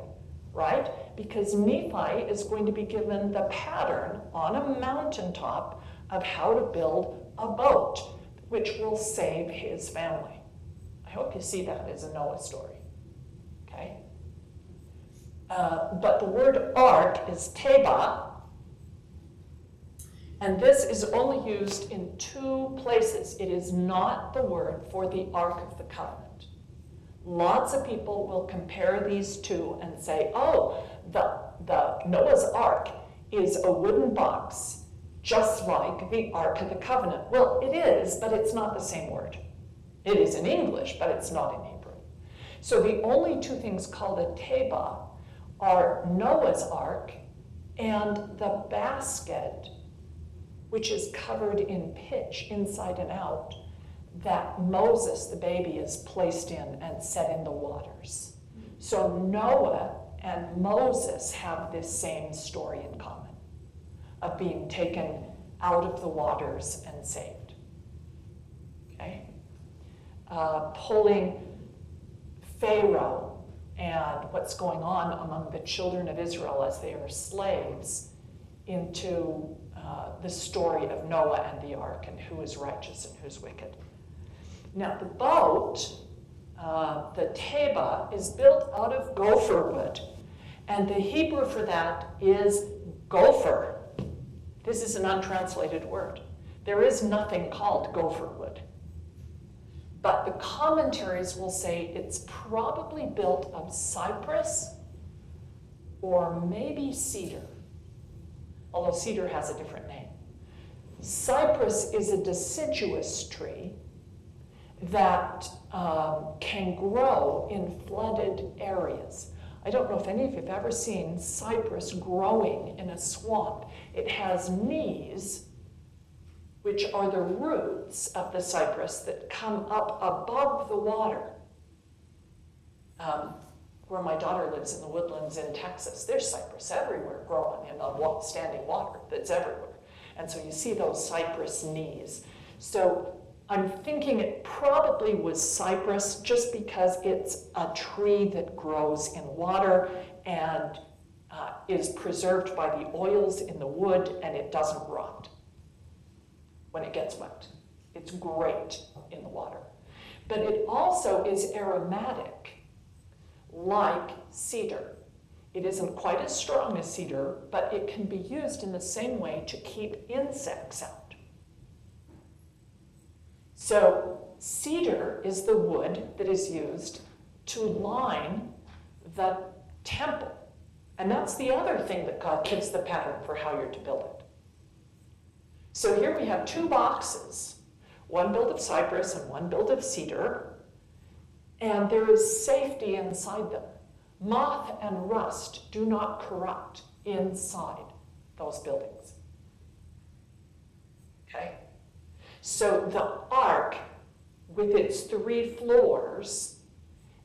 right? Because Nephi is going to be given the pattern on a mountaintop of how to build a boat which will save his family. I hope you see that as a Noah story. Okay? But the word ark is teba, and this is only used in 2 places. It is not the word for the Ark of the Covenant. Lots of people will compare these two and say, oh, the Noah's Ark is a wooden box, just like the Ark of the Covenant. Well, it is, but it's not the same word. It is in English, but it's not in Hebrew. So the only 2 things called a teba are Noah's Ark and the basket, which is covered in pitch inside and out, that Moses, the baby, is placed in and set in the waters. So Noah and Moses have this same story in common, of being taken out of the waters and saved. Okay? Pulling Pharaoh and what's going on among the children of Israel as they are slaves into the story of Noah and the ark and who is righteous and who's wicked. Now the boat, the teba, is built out of gopher wood, and the Hebrew for that is gopher. This is an untranslated word. There is nothing called gopher wood. But the commentaries will say it's probably built of cypress or maybe cedar, although cedar has a different name. Cypress is a deciduous tree that can grow in flooded areas. I don't know if any of you have ever seen cypress growing in a swamp. It has knees, which are the roots of the cypress that come up above the water. Where my daughter lives in the woodlands in Texas, there's cypress everywhere growing in the standing water that's everywhere. And so you see those cypress knees. So I'm thinking it probably was cypress just because it's a tree that grows in water and is preserved by the oils in the wood, and it doesn't rot when it gets wet. It's great in the water. But it also is aromatic, like cedar. It isn't quite as strong as cedar, but it can be used in the same way to keep insects out. So cedar is the wood that is used to line the temple. And that's the other thing that God gives the pattern for how you're to build it. So here we have 2 boxes, one built of cypress and one built of cedar, and there is safety inside them. Moth and rust do not corrupt inside those buildings. Okay? So the ark, with its 3 floors,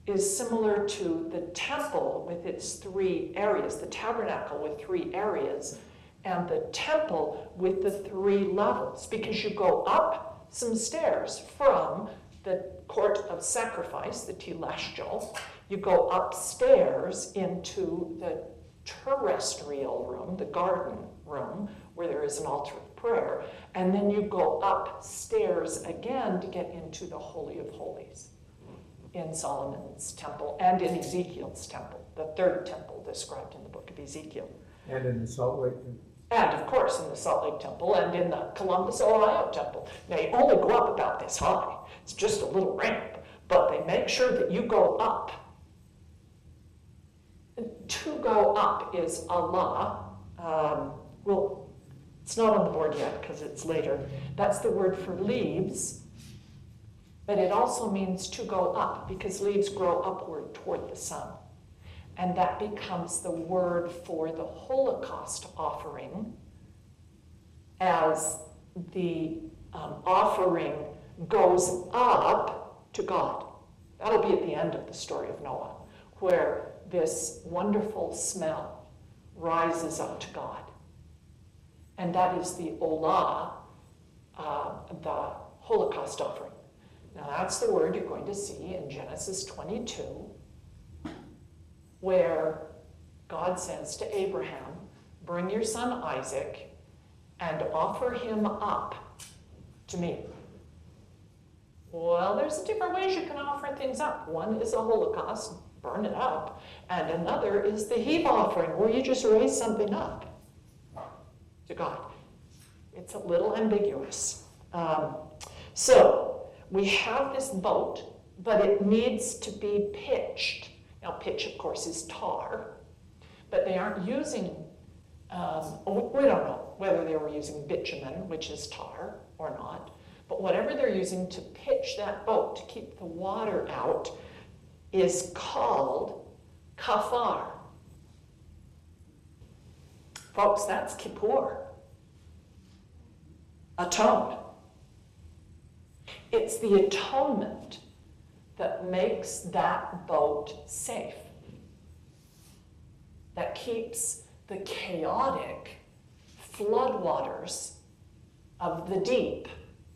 is similar to the temple with its 3 areas, the tabernacle with 3 areas, and the temple with the 3 levels, because you go up some stairs from the court of sacrifice, the telestial. You go upstairs into the terrestrial room, the garden room, where there is an altar of prayer, and then you go upstairs again to get into the Holy of Holies in Solomon's temple and in Ezekiel's temple, the 3rd temple described in the book of Ezekiel. And in the Salt Lake. And of course in the Salt Lake Temple and in the Columbus, Ohio temple. Now you only go up about this high. It's just a little ramp, but they make sure that you go up. To go up is Allah. Well, it's not on the board yet because it's later. That's the word for leaves, but it also means to go up because leaves grow upward toward the sun. And that becomes the word for the Holocaust offering as the offering goes up to God. That'll be at the end of the story of Noah, where this wonderful smell rises up to God. And that is the Olah, the Holocaust offering. Now that's the word you're going to see in Genesis 22, where God says to Abraham, bring your son Isaac and offer him up to me. Well, there's different ways you can offer things up. One is a Holocaust, burn it up, and another is the heave offering, where you just raise something up to God. It's a little ambiguous. So we have this boat, but it needs to be pitched. Now, pitch, of course, is tar, but they aren't using, we don't know whether they were using bitumen, which is tar, or not. But whatever they're using to pitch that boat, to keep the water out, is called kafar. Folks, that's Kippur. Atone. It's the atonement that makes that boat safe, that keeps the chaotic floodwaters of the deep,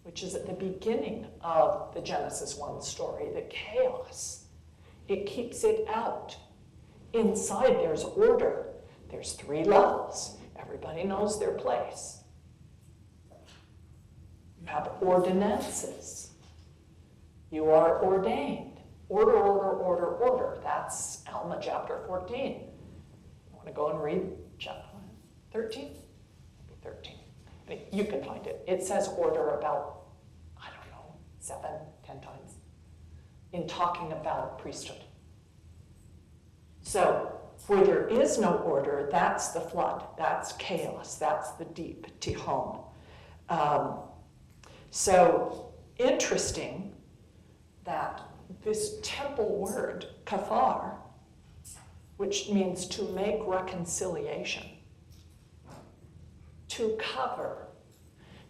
which is at the beginning of the Genesis 1 story, the chaos. It keeps it out. Inside there's order. There's 3 levels. Everybody knows their place. You have ordinances. You are ordained. Order, order, order, order. That's Alma chapter 14. You want to go and read chapter 13? Maybe 13. I mean, you can find it. It says order about, I don't know, 7, 10 times in talking about priesthood. So, where there is no order, that's the flood, that's chaos, that's the deep, tihom. So, interesting that this temple word, kafar, which means to make reconciliation, to cover.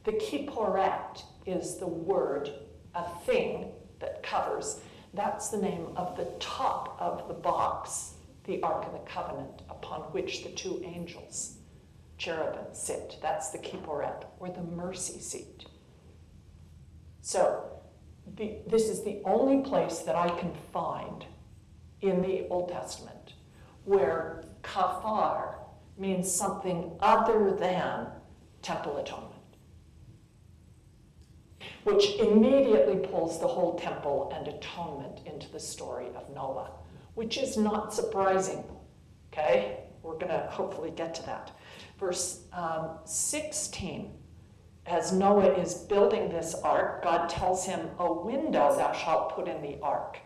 The kipporet is the word, a thing that covers. That's the name of the top of the box, the Ark of the Covenant, upon which the 2 angels, cherubim, sit. That's the kipporet, or the mercy seat. So, this is the only place that I can find in the Old Testament where kafar means something other than temple atonement, which immediately pulls the whole temple and atonement into the story of Noah, which is not surprising, okay? We're going to hopefully get to that. Verse 16, as Noah is building this ark, God tells him, a window thou shalt put in the ark,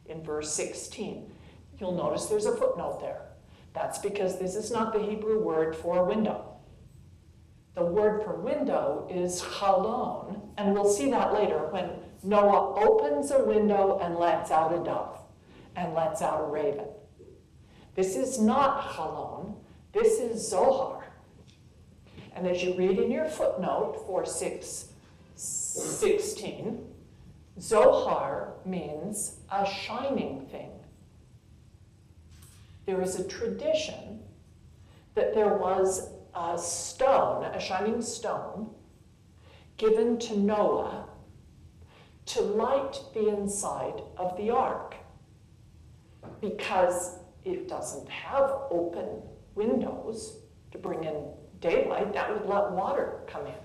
in verse 16. You'll notice there's a footnote there. That's because this is not the Hebrew word for window. The word for window is chalon, and we'll see that later when Noah opens a window and lets out a dove and lets out a raven. This is not chalon, this is Zohar. And as you read in your footnote for 6:16, Zohar means a shining thing. There is a tradition that there was a stone, a shining stone, given to Noah to light the inside of the ark, because it doesn't have open windows to bring in daylight. That would let water come in.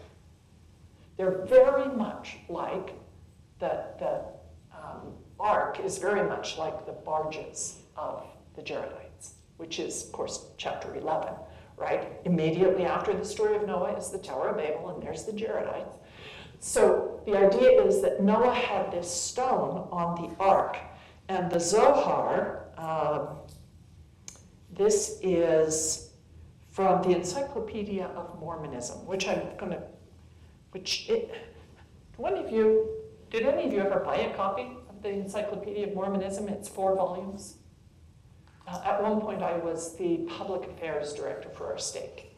They're very much like the ark is very much like the barges of the Jaredites, which is, of course, chapter 11, right? Immediately after the story of Noah is the Tower of Babel, and there's the Jaredites. So the idea is that Noah had this stone on the ark, and the Zohar, this is from the Encyclopedia of Mormonism, which I'm going to, did any of you ever buy a copy of the Encyclopedia of Mormonism? It's 4 volumes. At one point, I was the public affairs director for our stake,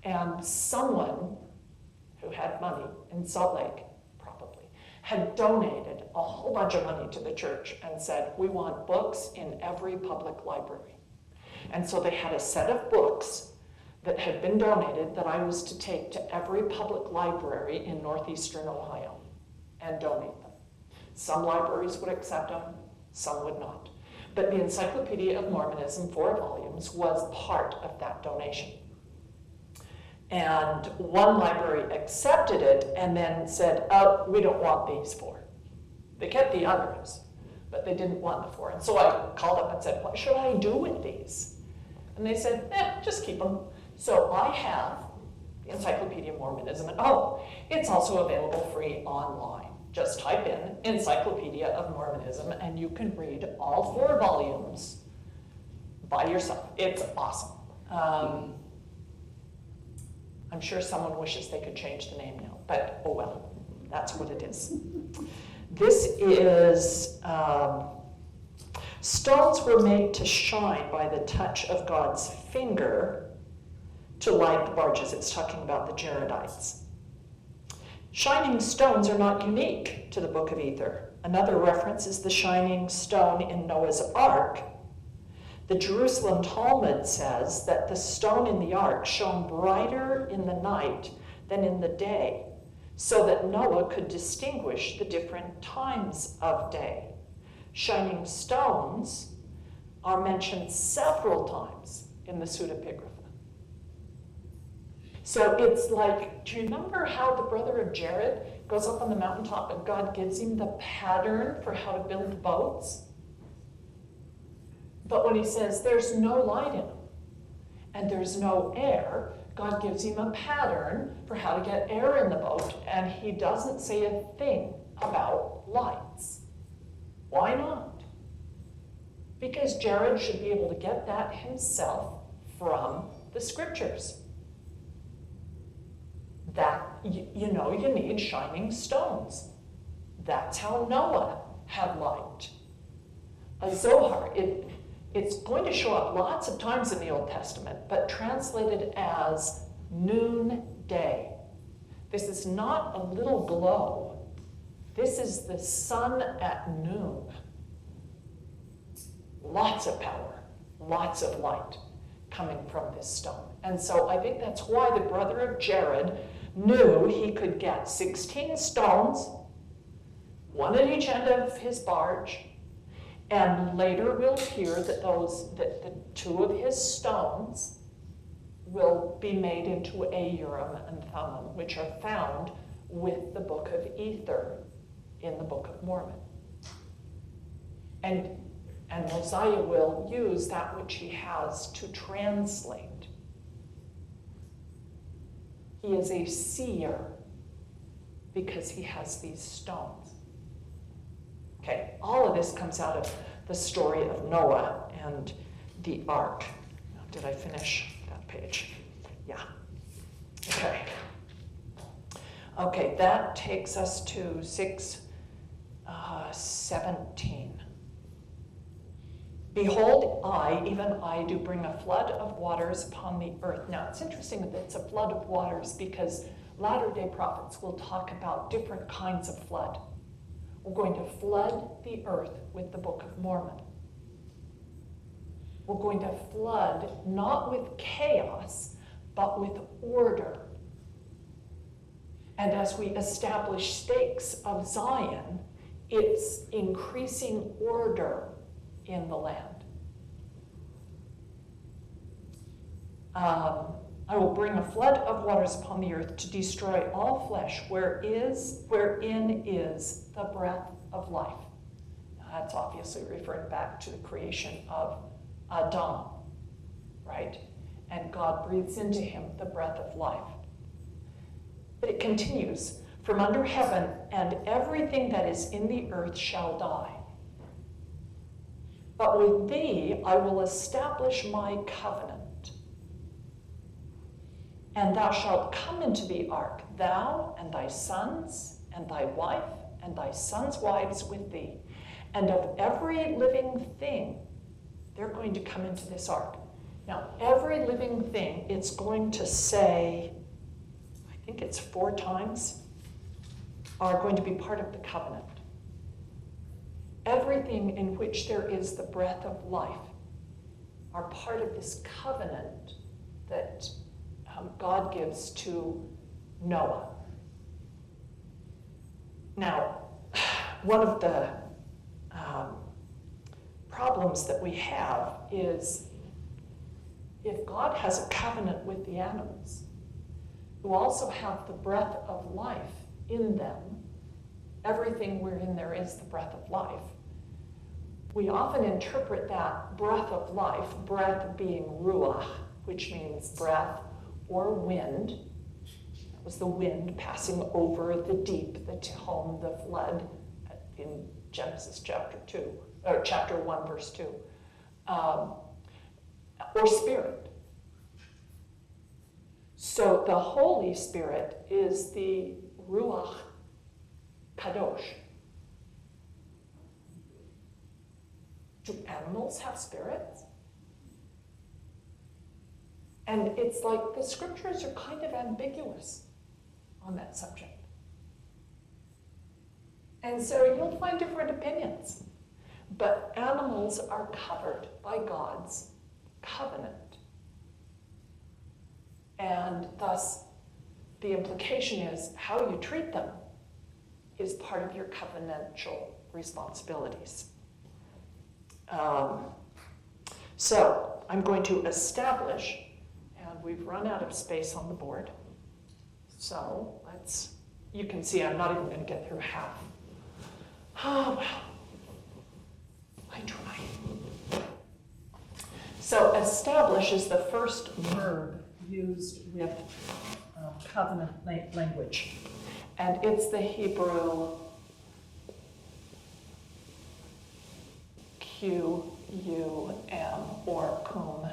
and someone who had money in Salt Lake, probably, had donated a whole bunch of money to the church and said, we want books in every public library. And so they had a set of books that had been donated that I was to take to every public library in northeastern Ohio and donate them. Some libraries would accept them, some would not. But the Encyclopedia of Mormonism, 4 volumes, was part of that donation. And one library accepted it and then said, oh, we don't want these four. They kept the others, but they didn't want the four. And so I called up and said, what should I do with these? And they said, just keep them. So I have the Encyclopedia of Mormonism, and it's also available free online. Just type in Encyclopedia of Mormonism, and you can read all 4 volumes by yourself. It's awesome. I'm sure someone wishes they could change the name now, but oh well, that's what it is. This is, stones were made to shine by the touch of God's finger to light the barges. It's talking about the Jaredites. Shining stones are not unique to the Book of Ether. Another reference is the shining stone in Noah's Ark. The Jerusalem Talmud says that the stone in the ark shone brighter in the night than in the day, so that Noah could distinguish the different times of day. Shining stones are mentioned several times in the pseudepigrapha. So it's like, do you remember how the brother of Jared goes up on the mountaintop and God gives him the pattern for how to build the boats? But when he says there's no light in them and there's no air, God gives him a pattern for how to get air in the boat, and he doesn't say a thing about lights. Why not? Because Jared should be able to get that himself from the scriptures. That, you need shining stones. That's how Noah had light. A Zohar, it's going to show up lots of times in the Old Testament, but translated as noonday. This is not a little glow. This is the sun at noon. Lots of power, lots of light coming from this stone. And so I think that's why the brother of Jared knew he could get 16 stones, one at each end of his barge, and later we'll hear that the 2 of his stones will be made into a Urim and Thummim, which are found with the Book of Ether in the Book of Mormon. And Mosiah will use that which he has to translate. He is a seer because he has these stones. Okay, all of this comes out of the story of Noah and the ark. Did I finish that page? Yeah. Okay, that takes us to 6:17. Behold, even I, do bring a flood of waters upon the earth. Now, it's interesting that it's a flood of waters because Latter-day Prophets will talk about different kinds of flood. We're going to flood the earth with the Book of Mormon. We're going to flood not with chaos, but with order. And as we establish stakes of Zion, it's increasing order in the land. I will bring a flood of waters upon the earth to destroy all flesh, wherein is the breath of life. Now, that's obviously referring back to the creation of Adam, right? And God breathes into him the breath of life. But it continues, from under heaven, and everything that is in the earth shall die. But with thee I will establish my covenant. And thou shalt come into the ark, thou and thy sons, and thy wife, and thy sons' wives with thee. And of every living thing, they're going to come into this ark. Now, every living thing, it's going to say, I think it's 4 times, are going to be part of the covenant. Everything in which there is the breath of life are part of this covenant that God gives to Noah. Now, one of the problems that we have is if God has a covenant with the animals, who also have the breath of life in them, everything wherein there is the breath of life, we often interpret that breath of life, breath being ruach, which means breath or wind. That was the wind passing over the deep, the Tehom, the flood, in Genesis chapter 2, or chapter 1, verse 2. Or spirit. So the Holy Spirit is the Ruach Kadosh. Do animals have spirits? And it's like the scriptures are kind of ambiguous on that subject. And so you'll find different opinions. But animals are covered by God's covenant. And thus, the implication is how you treat them is part of your covenantal responsibilities. So I'm going to establish, and we've run out of space on the board. So you can see I'm not even going to get through half. Oh, well, I try. So establish is the first verb used with covenant language. And it's the Hebrew Q-U-M or kum.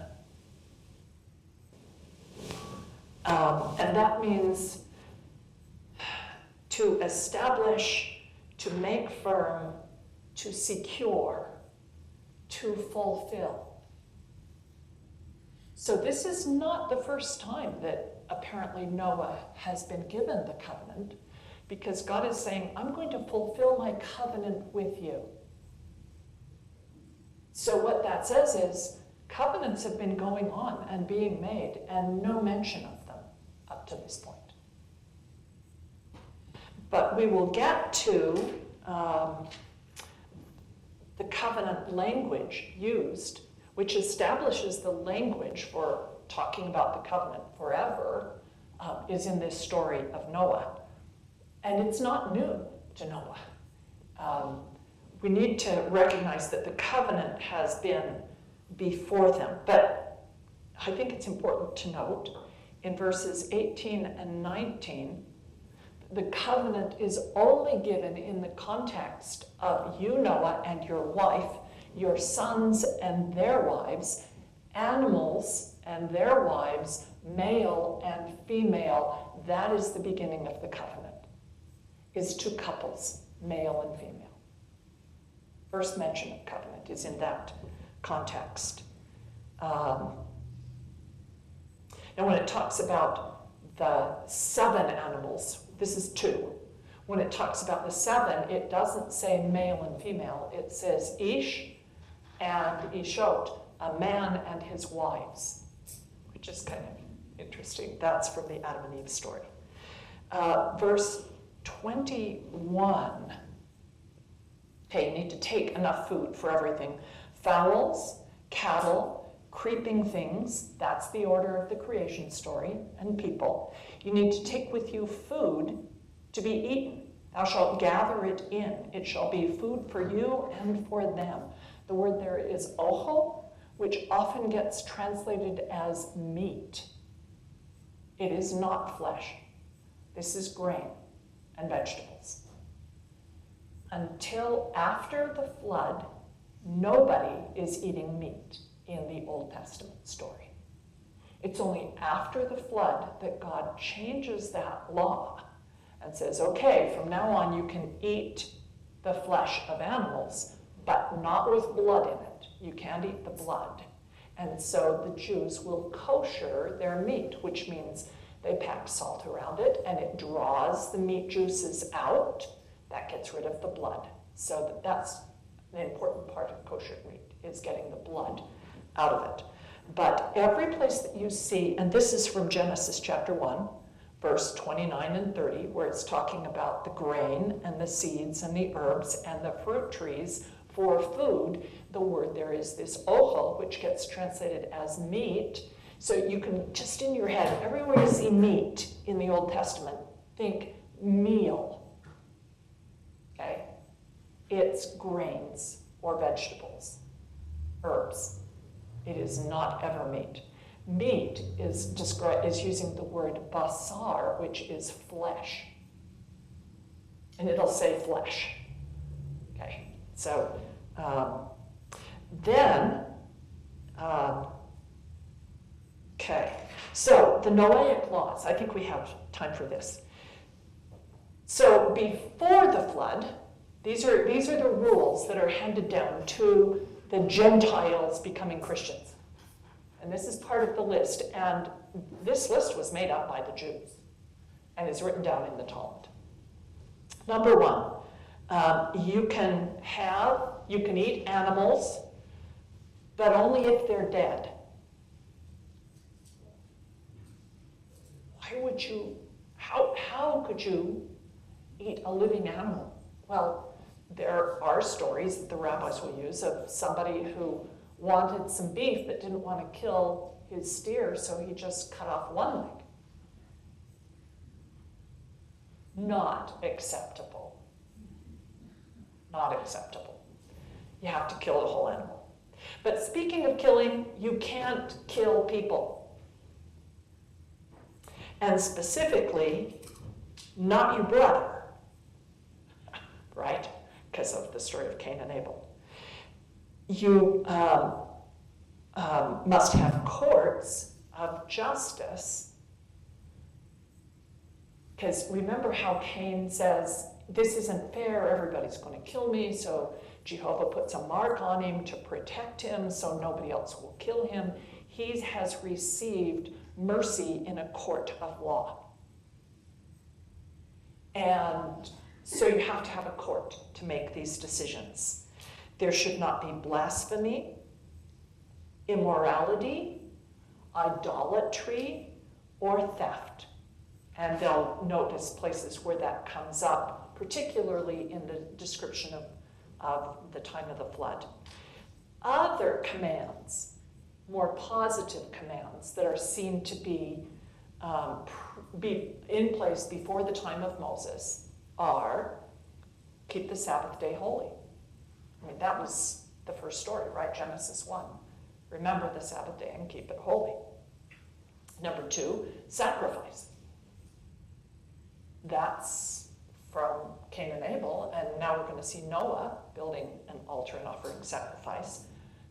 And that means to establish, to make firm, to secure, to fulfill. So this is not the first time that apparently Noah has been given the covenant, because God is saying, I'm going to fulfill my covenant with you. So what that says is covenants have been going on and being made, and no mention of them up to this point. But we will get to the covenant language used, which establishes the language for talking about the covenant forever, is in this story of Noah. And it's not new to Noah. We need to recognize that the covenant has been before them. But I think it's important to note in verses 18 and 19, the covenant is only given in the context of you, Noah, and your wife, your sons and their wives, animals and their wives, male and female. That is the beginning of the covenant, is two couples, male and female. First mention of covenant is in that context. Now when it talks about the 7 animals, this is 2. When it talks about the 7, it doesn't say male and female. It says Ish and Ishot, a man and his wives, which is kind of interesting. That's from the Adam and Eve story. Verse 21. Okay, you need to take enough food for everything. Fowls, cattle, creeping things, that's the order of the creation story, and people. You need to take with you food to be eaten. Thou shalt gather it in. It shall be food for you and for them. The word there is ocho, which often gets translated as meat. It is not flesh. This is grain and vegetables. Until after the flood, nobody is eating meat in the Old Testament story. It's only after the flood that God changes that law and says, okay, from now on you can eat the flesh of animals, but not with blood in it. You can't eat the blood. And so the Jews will kosher their meat, which means they pack salt around it and it draws the meat juices out. That gets rid of the blood. So that's an important part of kosher meat, is getting the blood out of it. But every place that you see, and this is from Genesis chapter 1, verse 29 and 30, where it's talking about the grain and the seeds and the herbs and the fruit trees for food, the word there is this ochel, which gets translated as meat. So you can, just in your head, everywhere you see meat in the Old Testament, think meal. Okay? It's grains or vegetables, herbs. It is not ever meat. Meat is using the word basar, which is flesh. And it'll say flesh. Okay, so so the Noahic laws, I think we have time for this. So before the flood, these are the rules that are handed down to the Gentiles becoming Christians. And this is part of the list, and this list was made up by the Jews and is written down in the Talmud. Number one, you can eat animals, but only if they're dead. Why would you, how could you eat a living animal? Well, there are stories that the rabbis will use of somebody who wanted some beef but didn't want to kill his steer, so he just cut off one leg. Not acceptable. Not acceptable. You have to kill the whole animal. But speaking of killing, you can't kill people. And specifically, not your brother, right? Because of the story of Cain and Abel. You must have courts of justice. Because remember how Cain says, this isn't fair, everybody's going to kill me, so Jehovah puts a mark on him to protect him so nobody else will kill him. He has received mercy in a court of law. And so you have to have a court to make these decisions. There should not be blasphemy, immorality, idolatry, or theft. And they'll notice places where that comes up, particularly in the description of the time of the flood. Other commands, more positive commands that are seen to be in place before the time of Moses are keep the Sabbath day holy. I mean, that was the first story, right? Genesis 1. Remember the Sabbath day and keep it holy. Number 2, sacrifice. That's from Cain and Abel, and now we're going to see Noah building an altar and offering sacrifice.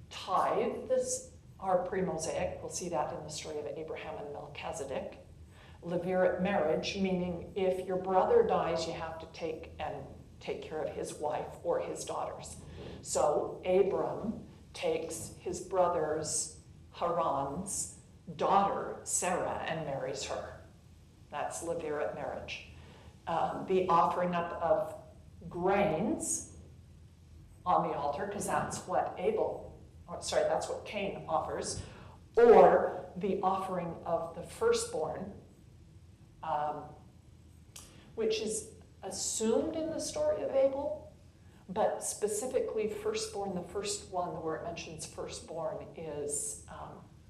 Tithes are pre-Mosaic. We'll see that in the story of Abraham and Melchizedek. Leverett marriage, meaning if your brother dies, you have to take care of his wife or his daughters. So Abram takes his brother's Haran's daughter, Sarah, and marries her. That's Leverett marriage. The offering up of grains on the altar, because that's what that's what Cain offers, or the offering of the firstborn, which is assumed in the story of Abel, but specifically firstborn, the first one where it mentions firstborn is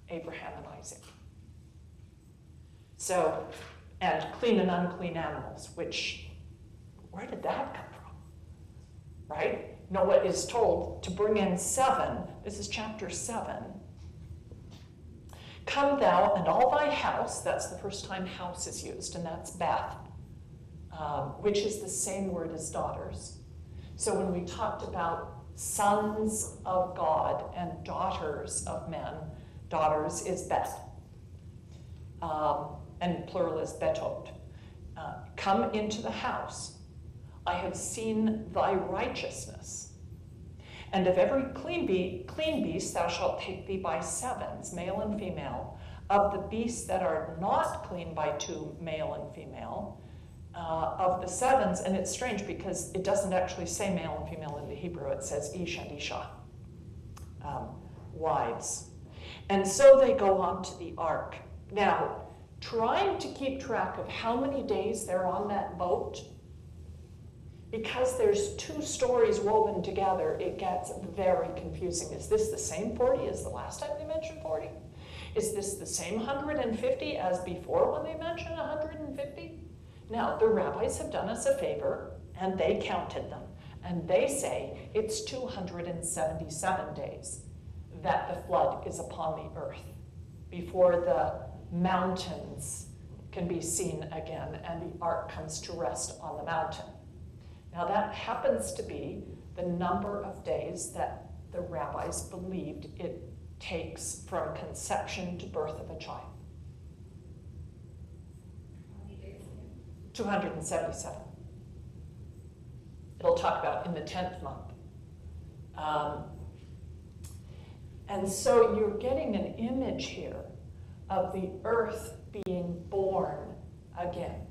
Abraham and Isaac. So, and clean and unclean animals, where did that come from? Right? Noah is told to bring in 7. This is chapter 7. Come thou and all thy house, that's the first time house is used, and that's Beth, which is the same word as daughters. So when we talked about sons of God and daughters of men, daughters is Beth. And plural is betot. Come into the house. I have seen thy righteousness. And of every clean beast thou shalt take thee by 7s, male and female. Of the beasts that are not clean by 2, male and female. Of the 7s, and it's strange because it doesn't actually say male and female in the Hebrew. It says ish and isha, wives. And so they go on to the ark. Now, trying to keep track of how many days they're on that boat, because there's 2 stories woven together, it gets very confusing. Is this the same 40 as the last time they mentioned 40? Is this the same 150 as before when they mention 150? Now, the rabbis have done us a favor, and they counted them. And they say it's 277 days that the flood is upon the earth before the mountains can be seen again and the ark comes to rest on the mountain. Now, that happens to be the number of days that the rabbis believed it takes from conception to birth of a child. 277. It'll talk about in the 10th month. And so you're getting an image here of the earth being born again.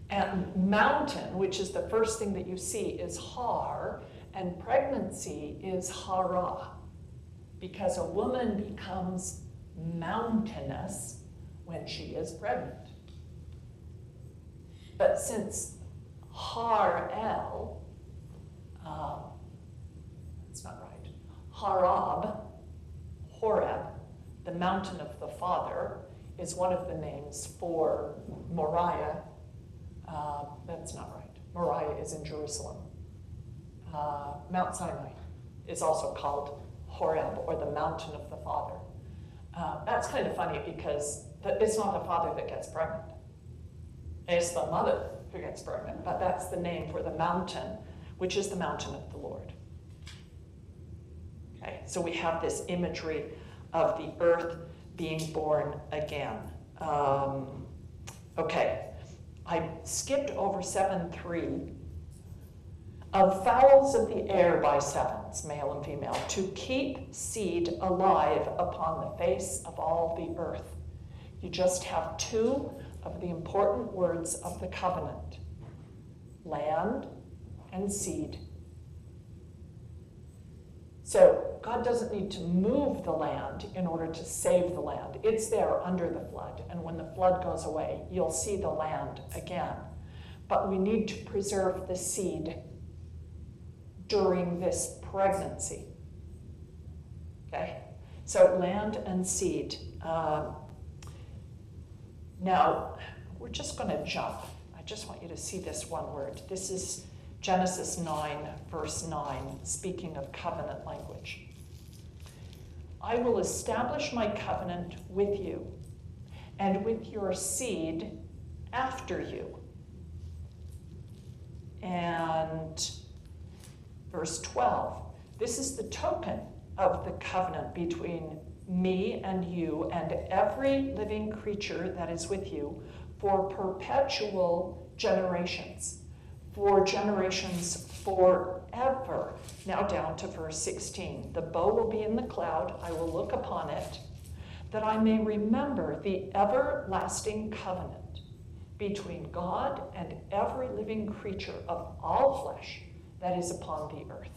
And mountain, which is the first thing that you see, is Har, and pregnancy is Hara, because a woman becomes mountainous when she is pregnant. But since Har-El, that's not right, Horeb, the mountain of the Father, is one of the names for Moriah. That's not right. Moriah is in Jerusalem. Mount Sinai is also called Horeb, or the mountain of the Father. That's kind of funny because it's not the father that gets pregnant. It's the mother who gets pregnant, but that's the name for the mountain, which is the mountain of the Lord. Okay, so we have this imagery of the earth being born again. Okay, I skipped over 7:3. Of fowls of the air by sevens, male and female, to keep seed alive upon the face of all the earth. You just have two of the important words of the covenant: land and seed. So God doesn't need to move the land in order to save the land. It's there under the flood, and when the flood goes away, you'll see the land again. But we need to preserve the seed during this pregnancy. Okay? So land and seed. Now, we're just going to jump. I just want you to see this one word. This is Genesis 9, verse 9, speaking of covenant language. I will establish my covenant with you and with your seed after you. And verse 12, this is the token of the covenant between me and you and every living creature that is with you for perpetual generations, for generations forever. Now down to verse 16. The bow will be in the cloud, I will look upon it, that I may remember the everlasting covenant between God and every living creature of all flesh that is upon the earth.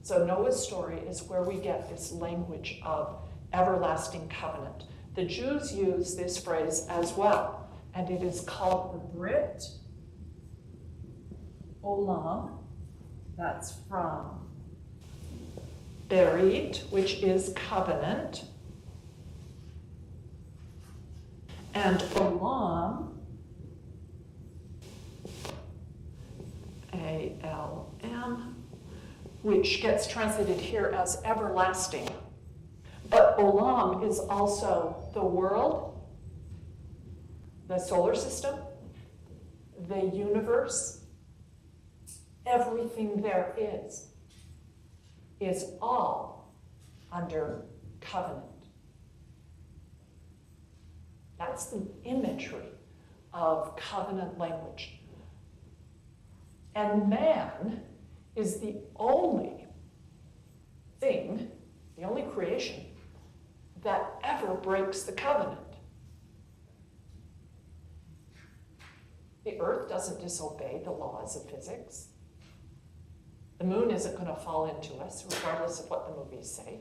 So Noah's story is where we get this language of everlasting covenant. The Jews use this phrase as well, and it is called the Brit Olam. That's from Berit, which is covenant, and Olam, A-L-M, which gets translated here as everlasting. But Olam is also the world, the solar system, the universe, everything there is all under covenant. That's the imagery of covenant language. And man is the only thing, the only creation, that ever breaks the covenant. The earth doesn't disobey the laws of physics. The moon isn't going to fall into us, regardless of what the movies say.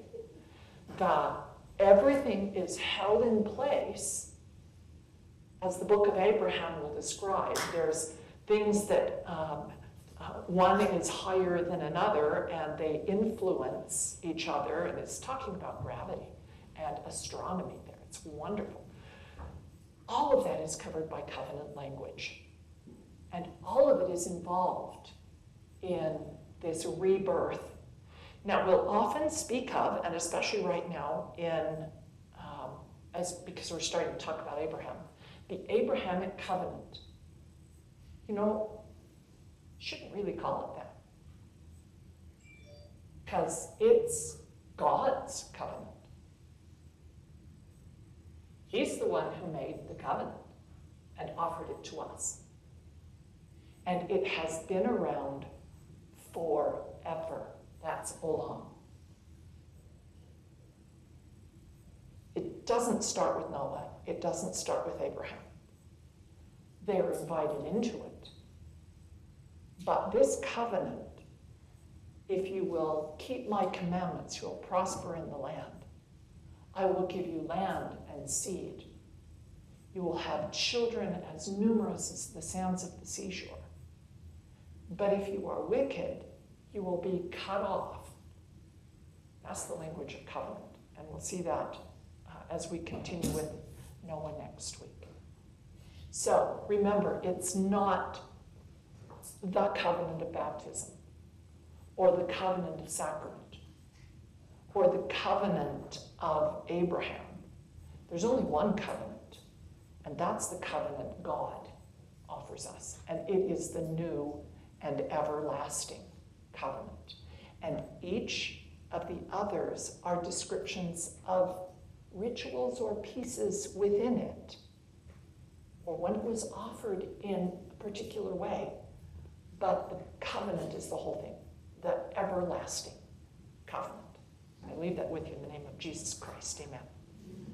Everything is held in place, as the book of Abraham will describe. There's things that one is higher than another, and they influence each other, and it's talking about gravity and astronomy there. It's wonderful. All of that is covered by covenant language, and all of it is involved in this rebirth. Now, we'll often speak of, and especially right now, because we're starting to talk about Abraham, the Abrahamic covenant. Shouldn't really call it that, because it's God's covenant. He's the one who made the covenant and offered it to us. And it has been around forever. That's Olam. It doesn't start with Noah. It doesn't start with Abraham. They're invited into it. But this covenant, if you will keep my commandments, you'll prosper in the land. I will give you land and seed. You will have children as numerous as the sands of the seashore. But if you are wicked, you will be cut off. That's the language of covenant. And we'll see that as we continue with Noah next week. So remember, it's not the covenant of baptism, or the covenant of sacrament, or the covenant of Abraham. There's only one covenant, and that's the covenant God offers us. And it is the new and everlasting covenant. And each of the others are descriptions of rituals or pieces within it, or when it was offered in a particular way. But the covenant is the whole thing, the everlasting covenant. I leave that with you in the name of Jesus Christ. Amen.